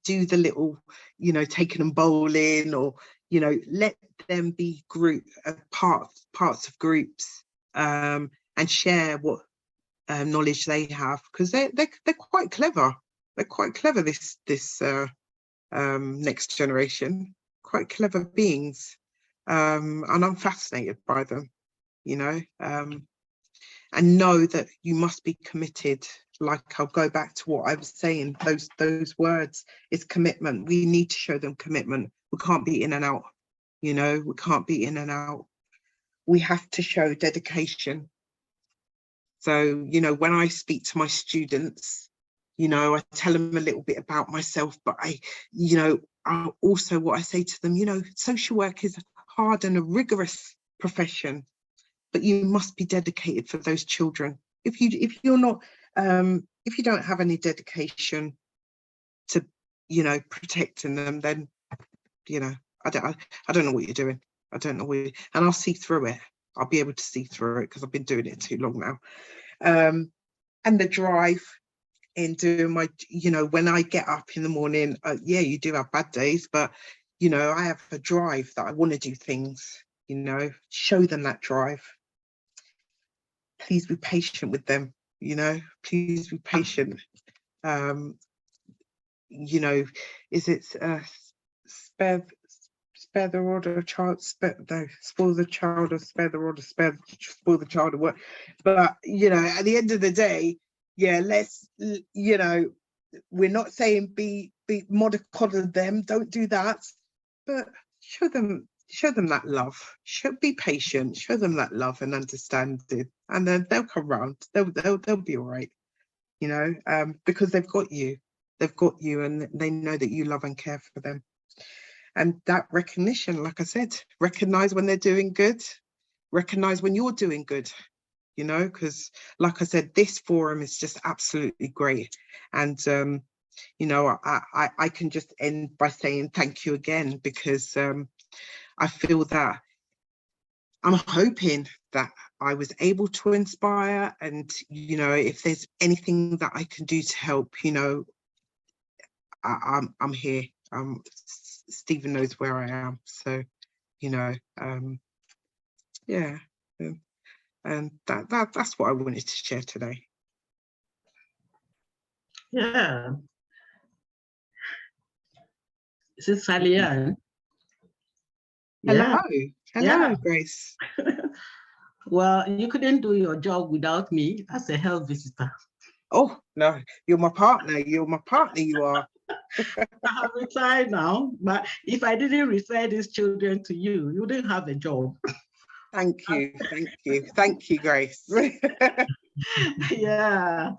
do the little, you know, taking them bowling, or, you know, let them be parts of groups, and share what knowledge they have, because they're quite clever. They're quite clever, this next generation, quite clever beings, and I'm fascinated by them, you know, and know that you must be committed. Like, I'll go back to what I was saying, those words is commitment. We need to show them commitment. We can't be in and out, you know, we can't be in and out. We have to show dedication. So, you know, when I speak to my students, you know, I tell them a little bit about myself, but you know, also what I say to them, you know, social work is hard and a rigorous profession, but you must be dedicated for those children. If you're not, if you don't have any dedication to, you know, protecting them, then, you know, I don't know what you're doing. I don't know and I'll see through it. I'll be able to see through it because I've been doing it too long now. And the drive in doing my, you know, when I get up in the morning, yeah, you do have bad days, but, you know, I have a drive that I want to do things, you know, show them that drive. Please be patient with them, you know, please be patient. You know, is it spare the rod or child, spoil the child, or spare the rod, or spoil the child, or what? But, you know, at the end of the day, yeah, let's, you know, we're not saying be mollycoddle them, don't do that, but show them that love. Be patient, show them that love and understanding, and then they'll come round. They'll be all right, you know, because they've got you, and they know that you love and care for them. And that recognition, like I said, recognize when they're doing good, recognize when you're doing good, you know, because like I said, this forum is just absolutely great. And, you know, I can just end by saying thank you again, because I feel that I'm hoping that I was able to inspire, and, you know, if there's anything that I can do to help, you know, I'm here. Stephen knows where I am, so, you know, yeah, and that's what I wanted to share today.
Yeah. Is it Sallyann?
Hello,
Yeah.
hello,
Yeah.
Grace.
Well, you couldn't do your job without me as a health visitor.
Oh no, you're my partner. You're my partner. You are.
I have retired now, but if I didn't refer these children to you, you wouldn't have a job.
Thank you, thank you, thank you, Grace.
Yeah,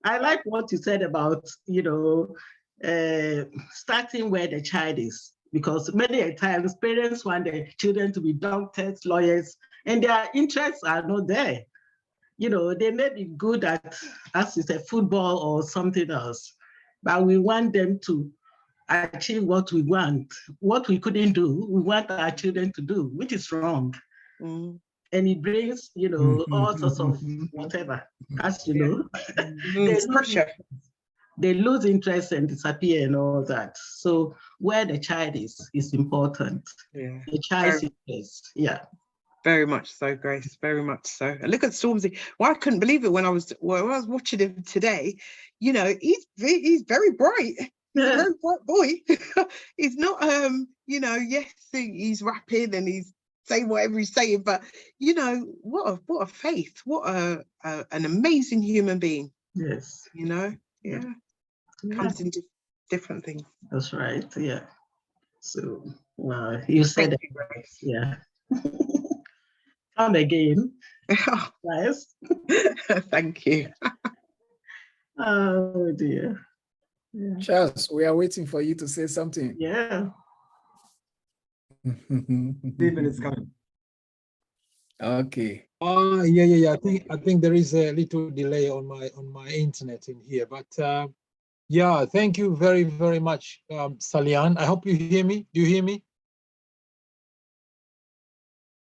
I like what you said about, you know, starting where the child is, because many times parents want their children to be doctors, lawyers, and their interests are not there. You know, they may be good at, as you said, football or something else. but we want them to achieve what we want. What we couldn't do, we want our children to do, which is wrong.
Mm.
And it brings, you know, all sorts of whatever, as you know.
It's pressure.
They lose interest and disappear and all that. So where the child is important.
Yeah.
The child's interest, yeah.
Very much so, Grace. Very much so. And look at Stormzy. Well, I couldn't believe it when I was watching him today. You know, he's very bright. He's a very bright boy. He's not you know, yes, he's rapping and he's saying whatever he's saying, but you know, what a faith, what an amazing human being.
Yes.
You know, yeah. Comes in different things.
That's right. Yeah. So wow, you said it, Grace. Yeah. Come again. Nice.
Thank you.
Oh dear. Yeah.
Charles, we are waiting for you to say something.
Yeah.
Stephen is coming.
Okay.
Yeah. I think there is a little delay on my internet in here, but yeah, thank you very, very much, Sallyann. I hope you hear me. Do you hear me?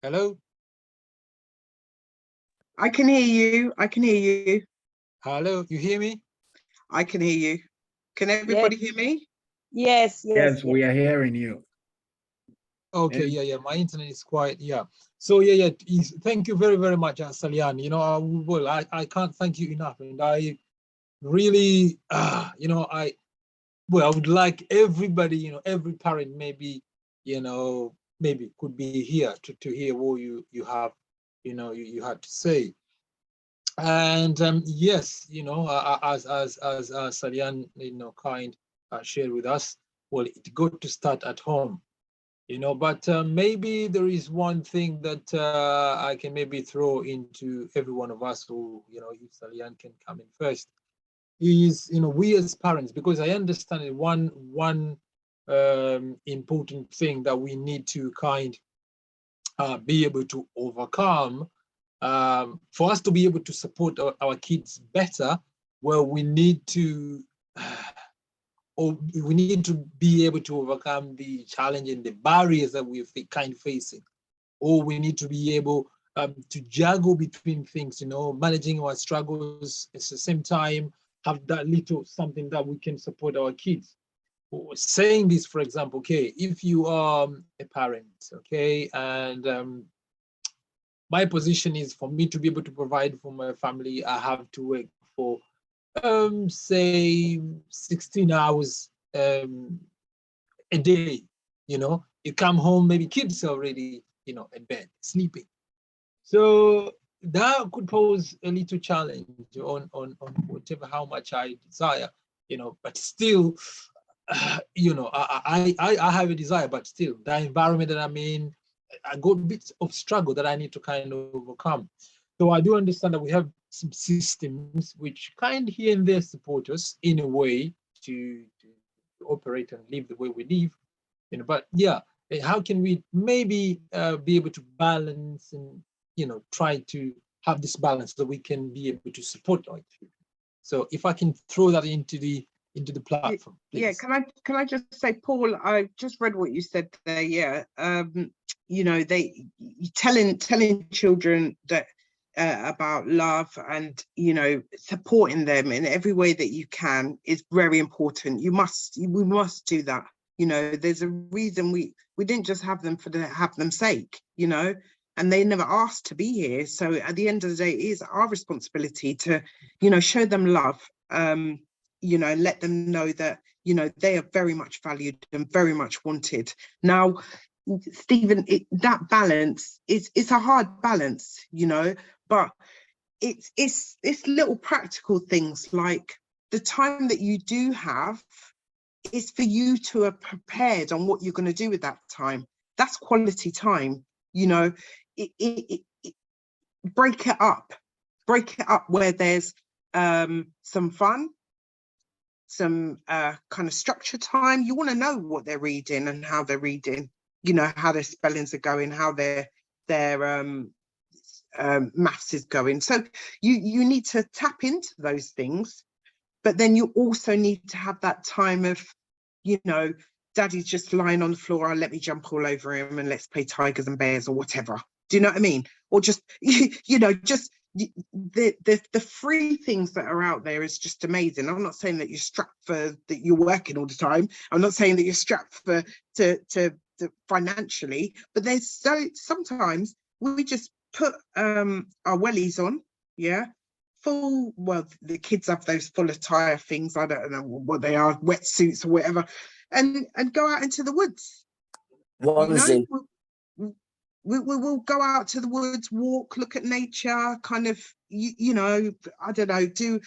Hello?
I can hear you. I can hear you.
Hello, you hear me?
I can hear you. Can everybody hear me?
Yes, we are hearing you.
Okay, yeah, my internet is quite, yeah. So yeah, thank you very, very much, Sallyann. You know, well, I can't thank you enough, and I really, you know, I would like everybody, you know, every parent maybe, you know, maybe could be here to hear what you have, you know, you had to say. And yes, you know, as Sallyann, you know, shared with us, well, it's good to start at home, you know, but maybe there is one thing that I can maybe throw into every one of us who, you know, if Sallyann can come in first, is, you know, we as parents, because I understand it, one important thing that we need to be able to overcome, for us to be able to support our kids better, well, we need to be able to overcome the challenge and the barriers that we're facing, or we need to be able to juggle between things, you know, managing our struggles at the same time, have that little something that we can support our kids. Saying this, for example, okay, if you are a parent, okay, and my position is for me to be able to provide for my family, I have to work for say 16 hours a day. You know, you come home, maybe kids are already, you know, in bed sleeping. So that could pose a little challenge on whatever, how much I desire, you know, but still, you know, I have a desire, but still the environment that I'm in, I got bits of struggle that I need to kind of overcome. So I do understand that we have some systems which kind of here and there support us in a way to operate and live the way we live, you know. But yeah, how can we maybe be able to balance and, you know, try to have this balance so that we can be able to support our children. So if I can throw that into the platform, please.
Yeah, can I just say, Paul, I just read what you said there. Yeah, you know, telling children that about love and, you know, supporting them in every way that you can is very important. We must do that. You know, there's a reason we didn't just have them for have them sake, you know, and they never asked to be here. So at the end of the day, it is our responsibility to, you know, show them love, you know, let them know that, you know, they are very much valued and very much wanted. Now, Stephen, that balance it's a hard balance, you know, but it's little practical things like the time that you do have is for you to have prepared on what you're going to do with that time. That's quality time, you know. Break it up where there's some fun, some kind of structure time. You want to know what they're reading and how they're reading, you know, how their spellings are going, how their maths is going. So you need to tap into those things, but then you also need to have that time of, you know, daddy's just lying on the floor, let me jump all over him and let's play tigers and bears or whatever. Do you know what I mean? Or just, you know, just the free things that are out there is just amazing. I'm not saying that you're strapped for that you're working all the time. I'm not saying that you're strapped for to financially, but there's sometimes we just put our wellies on, yeah, full, well, the kids have those full attire things, I don't know what they are, wetsuits or whatever, and go out into the woods.
Onesie.
You know? We will go out to the woods, walk, look at nature, kind of, you know, I don't know,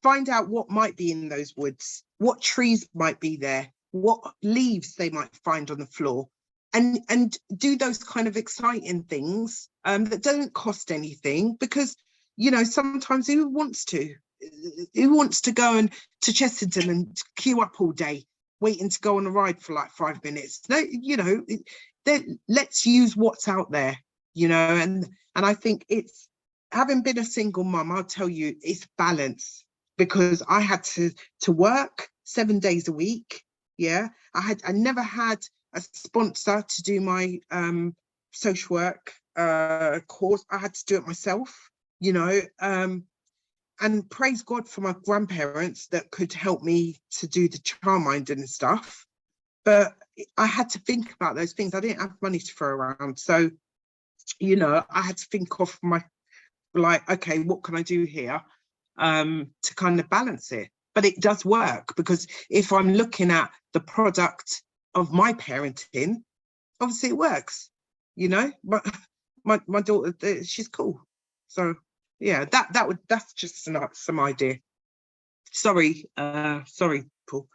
find out what might be in those woods, what trees might be there, what leaves they might find on the floor, and do those kind of exciting things that don't cost anything, because, you know, sometimes who wants to go to Chessington and queue up all day waiting to go on a ride for like 5 minutes? No, you know, let's use what's out there, you know, and I think it's, having been a single mum, I'll tell you, it's balance, because I had to work 7 days a week. Yeah, I never had a sponsor to do my social work course. I had to do it myself, you know, and praise God for my grandparents that could help me to do the childminding and stuff. But I had to think about those things. I didn't have money to throw around. So, you know, I had to think of my, like, okay, what can I do here to kind of balance it? But it does work, because if I'm looking at the product of my parenting, obviously it works, you know. But my daughter, she's cool. So yeah, that's just some idea. Sorry, Paul.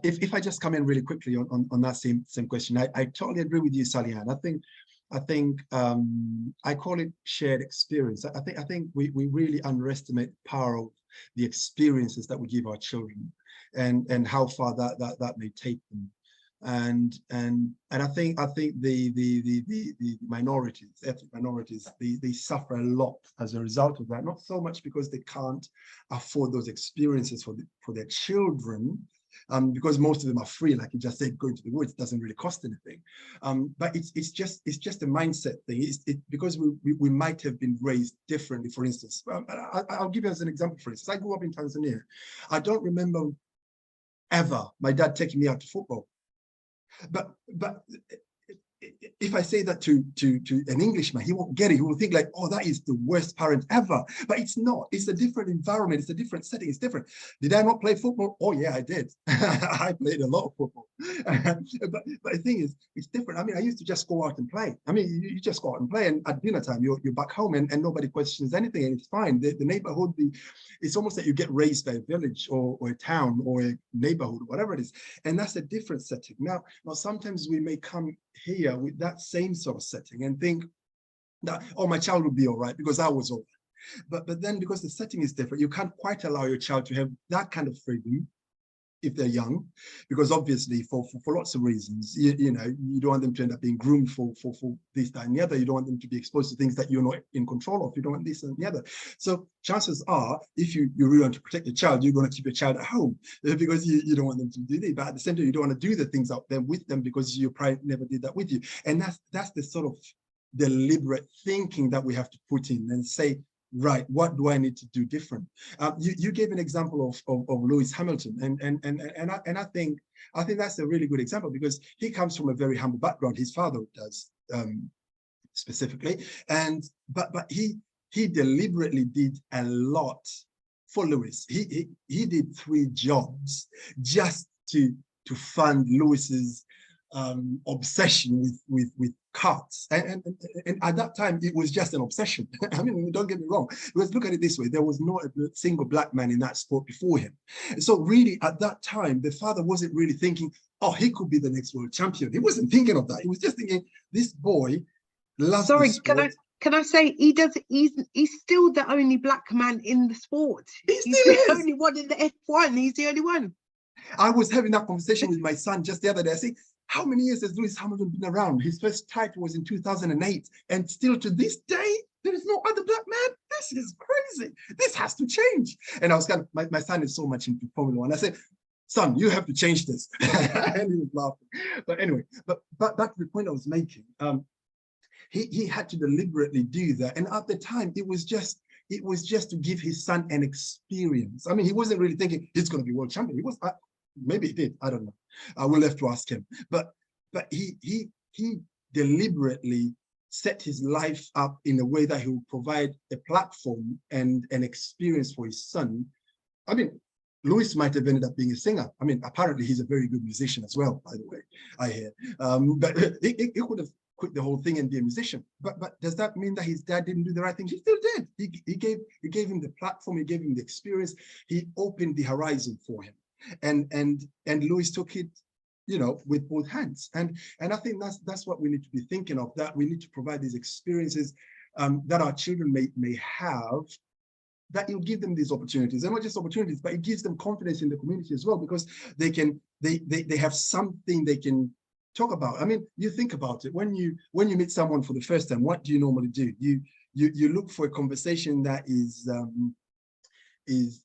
If I just come in really quickly on that same question, I totally agree with you, Sallyann. I think I call it shared experience. I think we really underestimate the power of the experiences that we give our children, and how far that may take them. And I think the minorities, ethnic minorities, they suffer a lot as a result of that. Not so much because they can't afford those experiences for their children, because most of them are free, like you just said, going to the woods doesn't really cost anything. But it's just a mindset thing. Because we might have been raised differently. For instance, I'll give you as an example. For instance, I grew up in Tanzania. I don't remember ever my dad taking me out to football. But if I say that to an Englishman, he won't get it. He will think like, oh, that is the worst parent ever. But it's not. It's a different environment. It's a different setting. It's different. Did I not play football? Oh, yeah, I did. I played a lot of football. but the thing is, it's different. I mean, I used to just go out and play. I mean, you just go out and play, and at dinner time, you're back home, and nobody questions anything, and it's fine. The neighborhood, it's almost like you get raised by a village or a town or a neighborhood, whatever it is. And that's a different setting. Now sometimes we may come here with that same sort of setting and think that, oh, my child will be all right because I was all right. But then, because the setting is different, you can't quite allow your child to have that kind of freedom if they're young, because obviously for lots of reasons, you know, you don't want them to end up being groomed for this, that, and the other. You don't want them to be exposed to things that you're not in control of. You don't want this and the other. So chances are, if you really want to protect the child, you're going to keep your child at home, because you don't want them to do this. But at the same time, you don't want to do the things out there with them because your parent never did that with you. And that's the sort of deliberate thinking that we have to put in and say, right, what do I need to do different? You gave an example of Lewis Hamilton, and I think that's a really good example, because he comes from a very humble background. His father does, specifically, but he deliberately did a lot for Lewis. He did 3 jobs just to fund Lewis's obsession with carts, and at that time it was just an obsession. I mean, don't get me wrong, because look at it this way, there was not a single black man in that sport before him. So really at that time, the father wasn't really thinking, oh, he could be the next world champion. He wasn't thinking of that. He was just thinking, this boy loves the sport.
Can I say he's still the only black man in the sport. He's the only one in the F1. He's the only one.
I was having that conversation with my son just the other day. I say, how many years has Lewis Hamilton been around? His first title was in 2008, and still to this day, there is no other black man. This is crazy. This has to change. And I was kind of, my son is so much into Formula One. I said, son, you have to change this. And he was laughing. But anyway, but back to the point I was making, he had to deliberately do that. And at the time, it was just to give his son an experience. I mean, he wasn't really thinking he's going to be world champion. He was, maybe he did, I don't know. We'll have to ask him. But he deliberately set his life up in a way that he would provide a platform and an experience for his son. I mean, Lewis might have ended up being a singer. I mean, apparently he's a very good musician as well, by the way, I hear. But he could have quit the whole thing and be a musician. But does that mean that his dad didn't do the right thing? He still did. He gave him the platform, he gave him the experience, he opened the horizon for him. And Lewis took it, you know, with both hands. And I think that's what we need to be thinking of, that we need to provide these experiences that our children may have, that you'll give them these opportunities, and not just opportunities, but it gives them confidence in the community as well, because they have something they can talk about. I mean, you think about it, when you meet someone for the first time, what do you normally do? You look for a conversation that is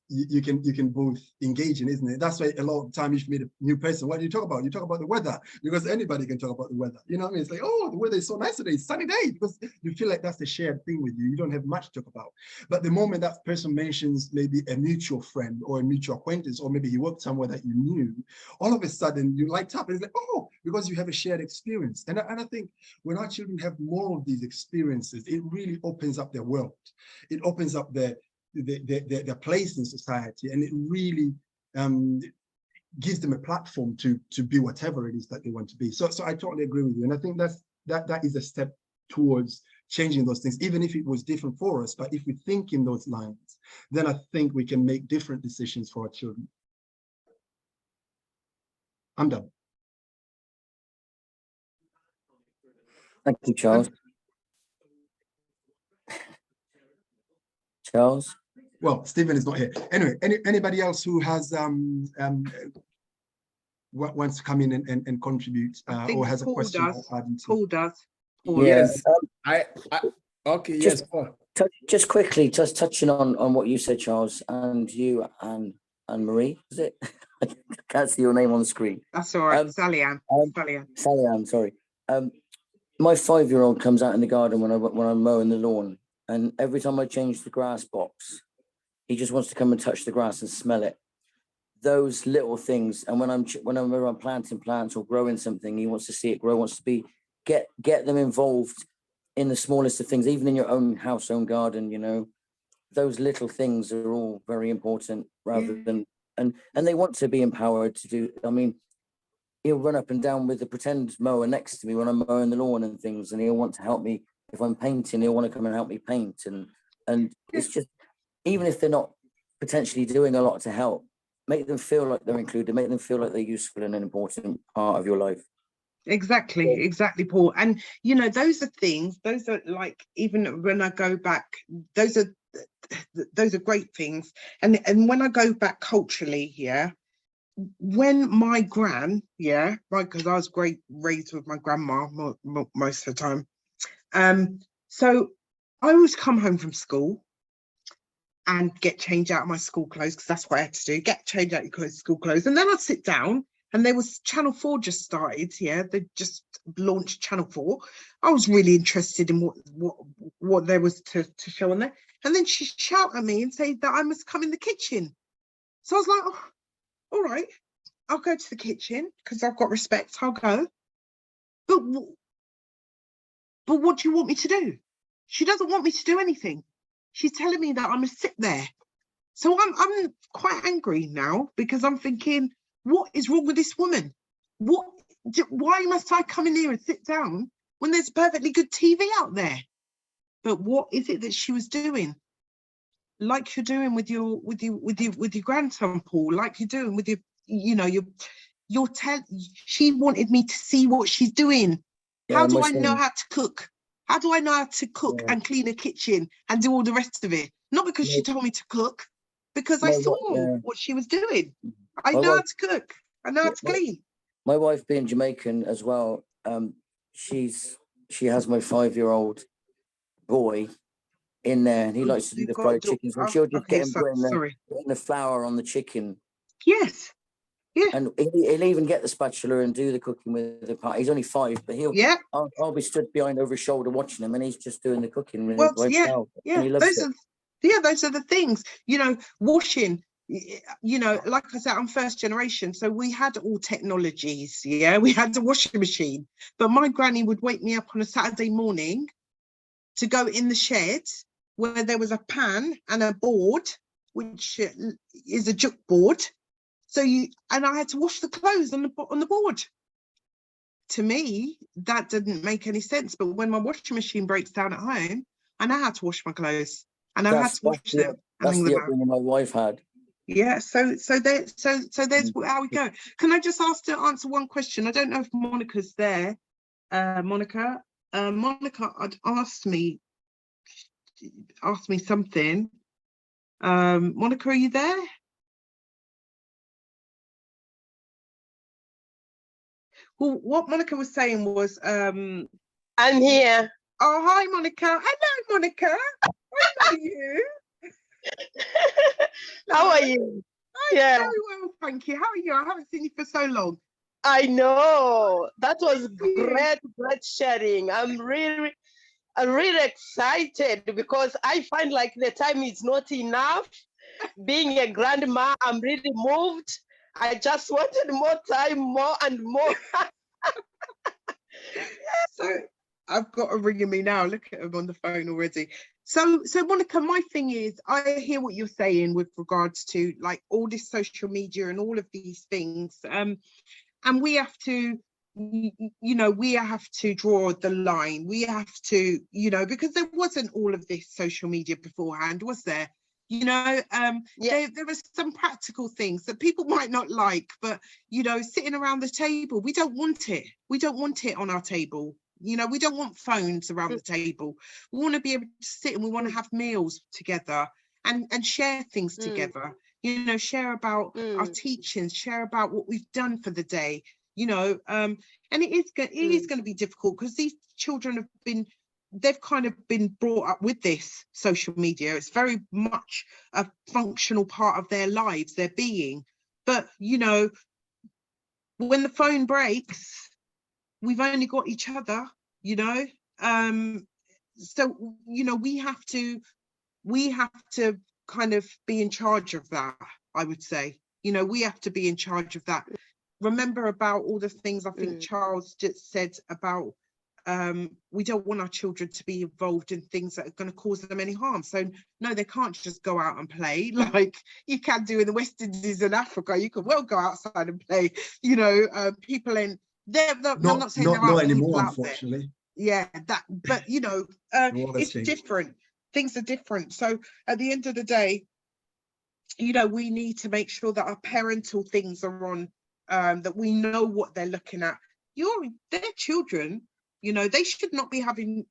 you can both engage in, isn't it? That's why a lot of time if you meet a new person, what do you talk about? You talk about the weather, because anybody can talk about the weather. You know what I mean? It's like, oh, the weather is so nice today, it's sunny day, because you feel like that's a shared thing with you. You don't have much to talk about. But the moment that person mentions maybe a mutual friend or a mutual acquaintance, or maybe he worked somewhere that you knew, all of a sudden you light up. And it's like, oh, because you have a shared experience. And I think when our children have more of these experiences, it really opens up their world. It opens up their place in society, and it really gives them a platform to be whatever it is that they want to be. So I totally agree with you, and I think that is a step towards changing those things, even if it was different for us. But if we think in those lines, then I think we can make different decisions for our children. I'm done.
Thank you, Charles. Charles?
Well, Stephen is not here. Anyway, anybody else who has wants to come in and contribute or has a question?
Paul does.
Yeah.
Yes, okay,
just,
yes, Paul.
Just quickly, just touching on what you said, Charles, and you and Marie, is it? I can't see your name on the screen.
That's all right. Sallyann.
Sallyann, sorry. My 5-year-old comes out in the garden when I'm mowing the lawn, and every time I change the grass box, he just wants to come and touch the grass and smell it. Those little things, and when I'm planting plants or growing something, he wants to see it grow, wants to get them involved in the smallest of things, even in your own house, own garden. You know, those little things are all very important, rather than and they want to be empowered to do. I mean, he'll run up and down with the pretend mower next to me when I'm mowing the lawn and things, and he'll want to help me if I'm painting. He'll want to come and help me paint, and it's just, even if they're not potentially doing a lot to help, make them feel like they're included, make them feel like they're useful and an important part of your life.
Exactly, Paul. And you know, those are things, those are like, even when I go back, those are great things. And when I go back culturally, when my gran, right, because I was raised with my grandma most of the time. So I always come home from school and get changed out of my school clothes, because that's what I had to do, get changed out of your school clothes. And then I'd sit down, and there was Channel 4 just started, they just launched Channel 4. I was really interested in what there was to show on there. And then she'd shout at me and say that I must come in the kitchen. So I was like, oh, all right, I'll go to the kitchen, because I've got respect, I'll go. But what do you want me to do? She doesn't want me to do anything. She's telling me that I must sit there. So I'm quite angry now, because I'm thinking, what is wrong with this woman? Why must I come in here and sit down when there's perfectly good TV out there? But what is it that she was doing? Like you're doing with your grandson, Paul, like you're doing with she wanted me to see what she's doing. How do I know how to cook? How do I know how to cook and clean a kitchen and do all the rest of it? Not because she told me to cook, because I saw what she was doing. I know how to cook. I know how to clean.
My wife, being Jamaican as well, she has my 5-year-old boy, in there, and he likes to do
You've
the
got
fried
a daughter.
chicken. So she'll just
Okay,
get him putting
sorry.
the flour on the chicken.
Yes. Yeah.
And he'll even get the spatula and do the cooking with the pot. He's only 5, but
Yeah.
I'll be stood behind over his shoulder watching him, and he's just doing the cooking with
Well,
by
yeah,
himself.
yeah.
And he loves
Those
it.
are those are the things. You know, washing. You know, like I said, I'm first generation, so we had all technologies. Yeah, we had the washing machine, but my granny would wake me up on a Saturday morning to go in the shed where there was a pan and a board, which is a juk board. So I had to wash the clothes on the board. To me, that didn't make any sense. But when my washing machine breaks down at home, I know how to wash my clothes. I know how to wash them.
That's the upbringing my wife had.
Yeah, so there's how we go. Can I just answer one question? I don't know if Monica's there. Monica had asked me something. Monica, are you there? Well, what Monica was saying was,
I'm here.
Oh, hi, Monica. Hello, Monica. How are you?
How are you?
I'm
Yeah.
very well, thank you. How are you? I haven't seen you for so long.
I know. That was
Thank you.
great sharing. I'm really excited because I find like the time is not enough. Being a grandma, I'm really moved. I just wanted more time, more and more.
So I've got a ringing me now. Look at him on the phone already. So Monica, my thing is, I hear what you're saying with regards to like all this social media and all of these things. And we have to, you know, we have to draw the line. We have to, you know, because there wasn't all of this social media beforehand, was there? You know,
Yeah.
there are some practical things that people might not like, but, you know, sitting around the table, we don't want it. We don't want it on our table. You know, we don't want phones around the table. We want to be able to sit and we want to have meals together and share things together. You know, share about our teachings, share about what we've done for the day. You know, and it is going to be difficult because these children they've kind of been brought up with this social media. It's very much a functional part of their lives, their being. But, you know, when the phone breaks, we've only got each other, you know. So, you know, we have to kind of be in charge of that, I would say. You know, we have to be in charge of that. Remember about all the things I think Charles just said about we don't want our children to be involved in things that are going to cause them any harm. So no, they can't just go out and play like you can do in the West Indies and Africa. You could well go outside and play. You know, people in there. I'm not saying there aren't people out
unfortunately.
there. Yeah, that. But you know, it's different. Things are different. So at the end of the day, you know, we need to make sure that our parental things are on. That we know what they're looking at. They're children. You know, they should not be having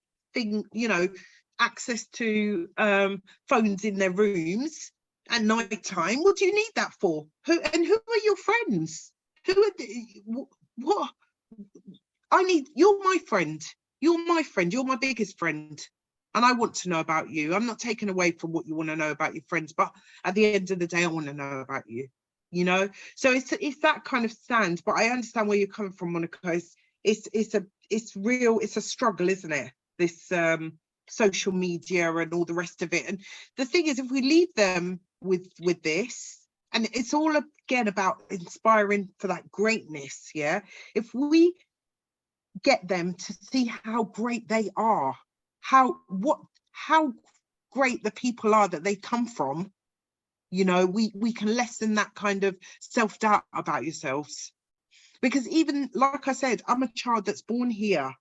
access to phones in their rooms at night time. What do you need that for? Who are your friends? What? You're my friend. You're my friend. You're my biggest friend. And I want to know about you. I'm not taking away from what you want to know about your friends, but at the end of the day, I want to know about you. You know, so it's that kind of stand. But I understand where you're coming from, Monica. It's real. It's a struggle, isn't it? This social media and all the rest of it. And the thing is, if we leave them with this, and it's all again about inspiring for that greatness. Yeah, if we get them to see how great they are, how great the people are that they come from. You know, we can lessen that kind of self-doubt about yourselves. Because even, like I said, I'm a child that's born here.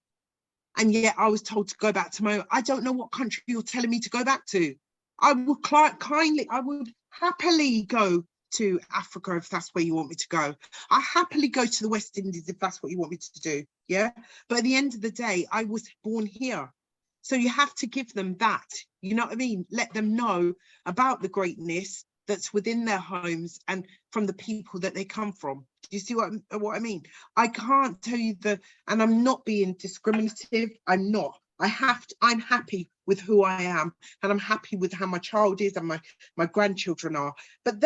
And yet I was told to go back to I don't know what country you're telling me to go back to. I would happily go to Africa if that's where you want me to go. I happily go to the West Indies if that's what you want me to do. Yeah. But at the end of the day, I was born here. So you have to give them that. You know what I mean? Let them know about the greatness that's within their homes and from the people that they come from. Do you see what I mean? I can't tell you and I'm not being discriminative. I'm not. I'm happy with who I am, and I'm happy with how my child is and my grandchildren are. But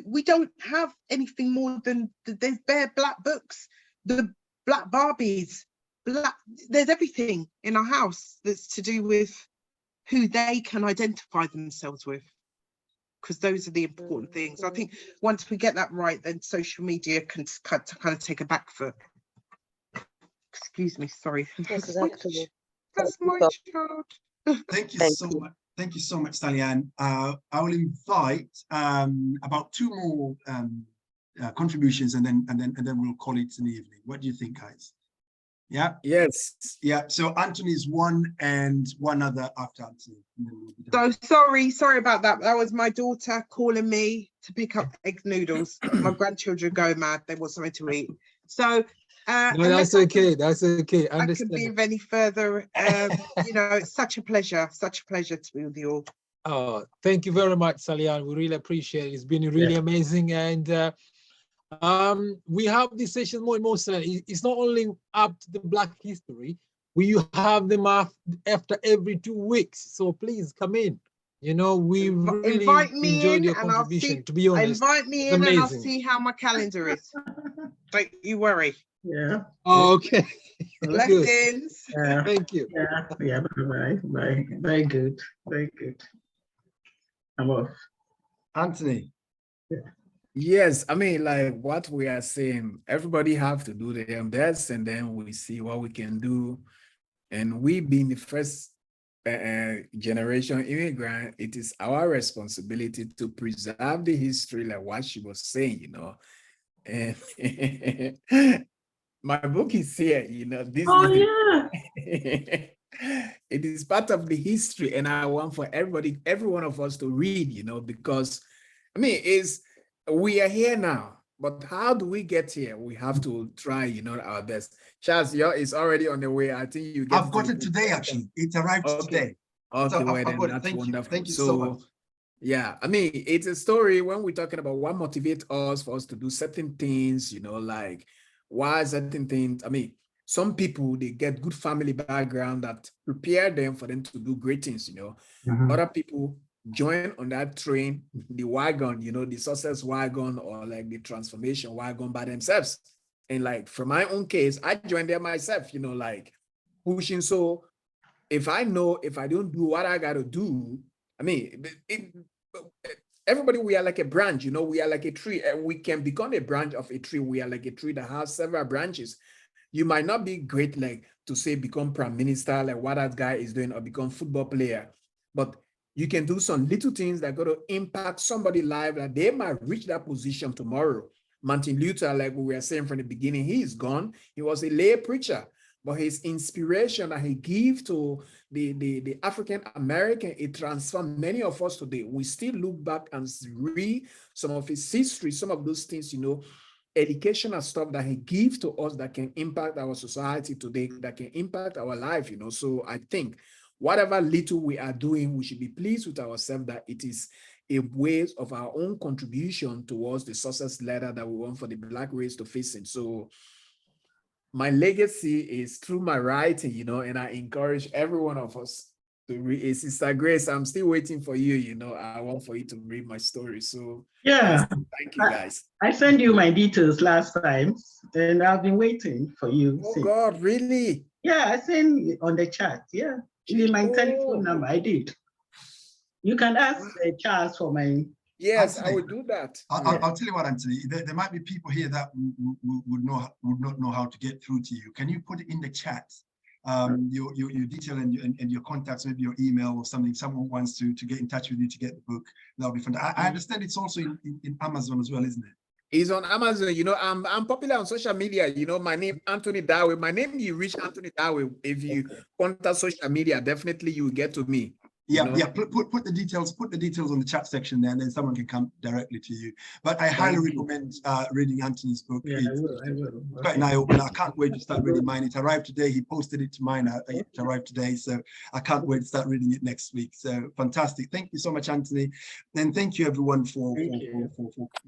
we don't have anything more than there's bare black books, the black Barbies, there's everything in our house that's to do with who they can identify themselves with, because those are the important things. I think once we get that right, then social media can kind of take a back foot. Excuse me, sorry.
Exactly.
That's my child.
Thank you so much. Thank you so much, Sallyann. I will invite about 2 more contributions, and then we'll call it an evening. What do you think, guys? Yeah.
Yes.
Yeah. So Anthony's one, and one other after Anthony.
So sorry about that. That was my daughter calling me to pick up egg noodles. My grandchildren go mad. They want something to eat. So
No, that's okay. That's okay.
I could be of any further. You know, it's such a pleasure to be with you all.
Oh, thank you very much, Sallyann. We really appreciate it. It's been really amazing. And we have these sessions more and more. So it's not only up to the Black history. We have them after every 2 weeks. So please come in. You know, we really
invite me
enjoyed
in
your
and I'll
contribution,
see,
to be honest.
invite me in and I'll see how my calendar is. Don't you worry.
Yeah.
Oh, okay.
Blessings.
Yeah.
Thank you.
Yeah. Bye. Very good. Very good. I'm off.
Anthony.
Yes, I mean, like what we are saying, everybody have to do their best, and then we see what we can do. And we being the first generation immigrant, it is our responsibility to preserve the history, like what she was saying, you know. And my book is here, you know. This it is part of the history, and I want for everybody, every one of us to read, you know, because I mean, we are here now, but how do we get here? We have to try, you know, our best. Charles, is already on the way. I think you get.
I've got it today, actually. It arrived today.
Okay,
So
well, then that's
Thank
wonderful.
Thank you so much.
Yeah, I mean, it's a story when we're talking about what motivates us for us to do certain things, you know, like why certain things. I mean, some people, they get good family background that prepare them for them to do great things, you know. Other people join on that train, the wagon, you know, the success wagon or like the transformation wagon by themselves. And like from my own case, I joined there myself, you know, like pushing. So if I know, if I don't do what I got to do, I mean, everybody, we are like a branch, you know, we are like a tree, and we can become a branch of a tree. We are like a tree that has several branches. You might not be great, like to say, become prime minister, like what that guy is doing, or become football player, but you can do some little things that go to impact somebody's life, that they might reach that position tomorrow. Martin Luther, like we were saying from the beginning, he is gone. He was a lay preacher, but his inspiration that he gave to the African American, it transformed many of us today. We still look back and read some of his history, some of those things, you know, educational stuff that he gives to us that can impact our society today, that can impact our life, you know. So I think whatever little we are doing, we should be pleased with ourselves that it is a way of our own contribution towards the success ladder that we want for the Black race to face in. So my legacy is through my writing, you know, and I encourage every one of us to read. Sister Grace, I'm still waiting for you, you know, I want for you to read my story. So
yeah,
thank you guys.
I sent you my details last time, and I've been waiting for you.
Oh God, really?
Yeah, I sent it on the chat. Yeah, in my telephone number, I did. You can ask Charles for my.
Yes,
Anthony,
I will do that.
I'll tell you what, Anthony. There might be people here that would not know how to get through to you. Can you put it in the chat? Your detail and your contacts, maybe your email or something. Someone wants to get in touch with you to get the book. That'll be fun. I understand it's also in Amazon as well, isn't it?
It's on Amazon. You know, I'm popular on social media. You know, my name Anthony Dawe. My name, you reach Anthony Dawe. If you contact social media, definitely you will get to me.
Yeah, yeah. Put the details on the chat section there, and then someone can come directly to you. But I highly recommend reading Anthony's book.
Yeah, I will.
Quite an eye-opener. I can't wait to start reading mine. It arrived today. He posted it to mine. It arrived today, so I can't wait to start reading it next week. So fantastic! Thank you so much, Anthony, and thank you everyone for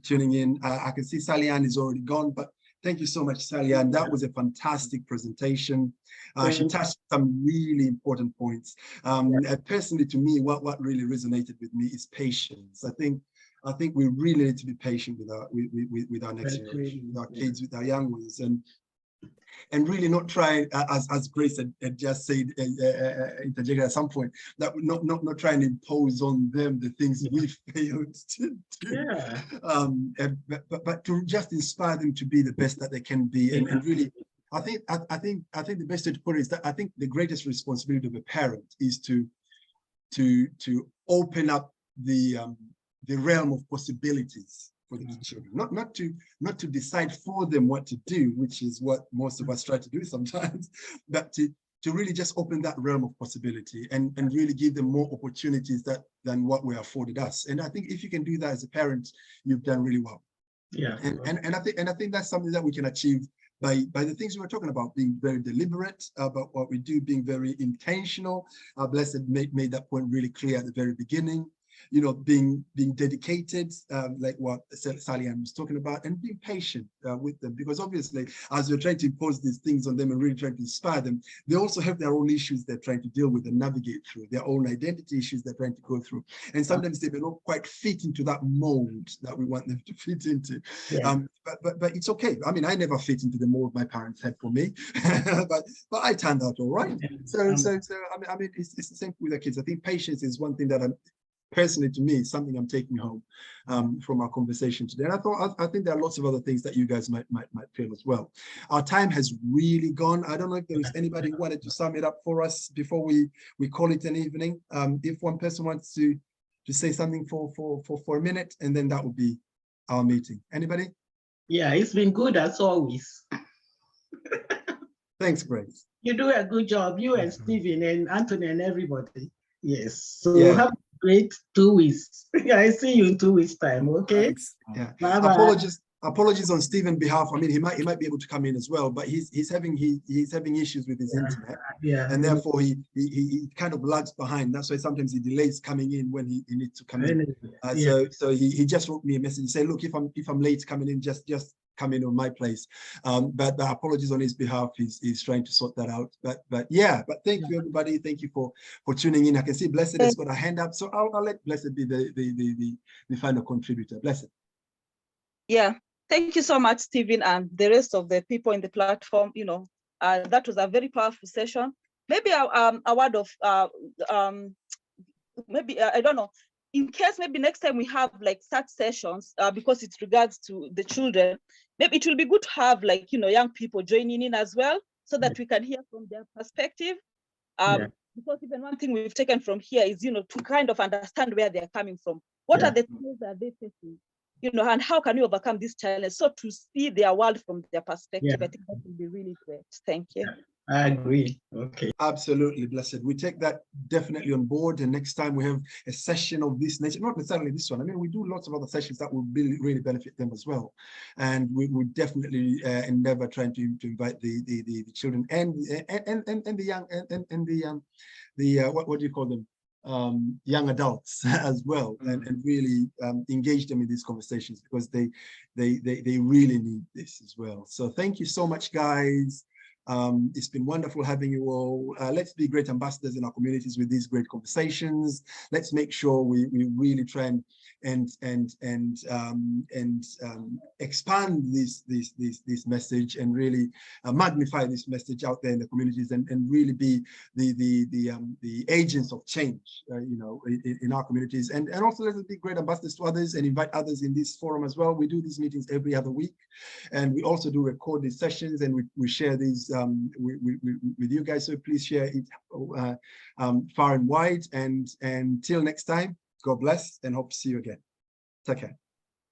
tuning in. I can see Sallyann is already gone, but Thank you so much, Sallyann. That was a fantastic presentation. She touched some really important points. Personally, to me, what really resonated with me is patience. I think we really need to be patient with our next generation, with our kids, with our young ones, and really not try, as Grace had just said, interjected at some point, that not try and impose on them the things we failed to do. But to just inspire them to be the best that they can be, and really, I think the best way to put it is that I think the greatest responsibility of a parent is to open up the realm of possibilities for the children, not to decide for them what to do, which is what most of us try to do sometimes, but to really just open that realm of possibility and really give them more opportunities than what were afforded us. And I think if you can do that as a parent, you've done really well. And I think that's something that we can achieve by the things we were talking about, being very deliberate about what we do, being very intentional. Blessed made that point really clear at the very beginning. You know, being dedicated, like what Sallyann was talking about, and being patient with them, because obviously, as we're trying to impose these things on them and really trying to inspire them, they also have their own issues they're trying to deal with and navigate through, their own identity issues they're trying to go through, and sometimes they may not quite fit into that mold that we want them to fit into. But it's okay. I mean, I never fit into the mold my parents had for me, but I turned out all right. So I mean, it's the same with the kids. I think patience is one thing that personally, to me, it's something I'm taking home from our conversation today. And I think there are lots of other things that you guys might feel as well. Our time has really gone. I don't know if there is anybody who wanted to sum it up for us before we call it an evening. If one person wants to say something for a minute, and then that would be our meeting. Anybody?
Yeah, it's been good as always.
Thanks, Grace.
You do a good job, you and Stephen and Anthony and everybody. Yes. So have a great 2 weeks. I see you in 2 weeks' time. Okay.
Thanks. Yeah.
Bye-bye.
Apologies on Stephen's behalf. I mean, he might be able to come in as well, but he's having issues with his internet, and therefore he kind of lags behind. That's why sometimes he delays coming in when he needs to come in. So he just wrote me a message and said, look, if I'm late coming in, just come in on my place. But apologies on his behalf. He's trying to sort that out. But thank you, everybody. Thank you for tuning in. I can see Blessed has got a hand up, so I'll let Blessed be the final contributor. Blessed.
Yeah. Thank you so much, Stephen, and the rest of the people in the platform. You know, that was a very powerful session. Maybe a word of maybe I don't know. In case maybe next time we have like such sessions, because it regards to the children, maybe it will be good to have like, you know, young people joining in as well, so that we can hear from their perspective. Because even one thing we've taken from here is, you know, to kind of understand where they're coming from. What are the things that they facing? You know, and how can we overcome this challenge? So to see their world from their perspective, I think that would be really great. Thank you.
I agree. Okay.
Absolutely, Blessed. We take that definitely on board. And next time we have a session of this nature, not necessarily this one. I mean, we do lots of other sessions that will really benefit them as well. And we would definitely endeavor trying to invite the children and the young and the what do you call them? Young adults as well, and really engage them in these conversations, because they really need this as well. So thank you so much, guys. It's been wonderful having you all. Let's be great ambassadors in our communities with these great conversations. Let's make sure we really try and expand this message, and really magnify this message out there in the communities, and really be the agents of change, you know, in our communities. And also let's be great ambassadors to others and invite others in this forum as well. We do these meetings every other week, and we also do record these sessions, and we share these with you guys. So please share it far and wide. And until next time, God bless, and hope to see you again. Take care.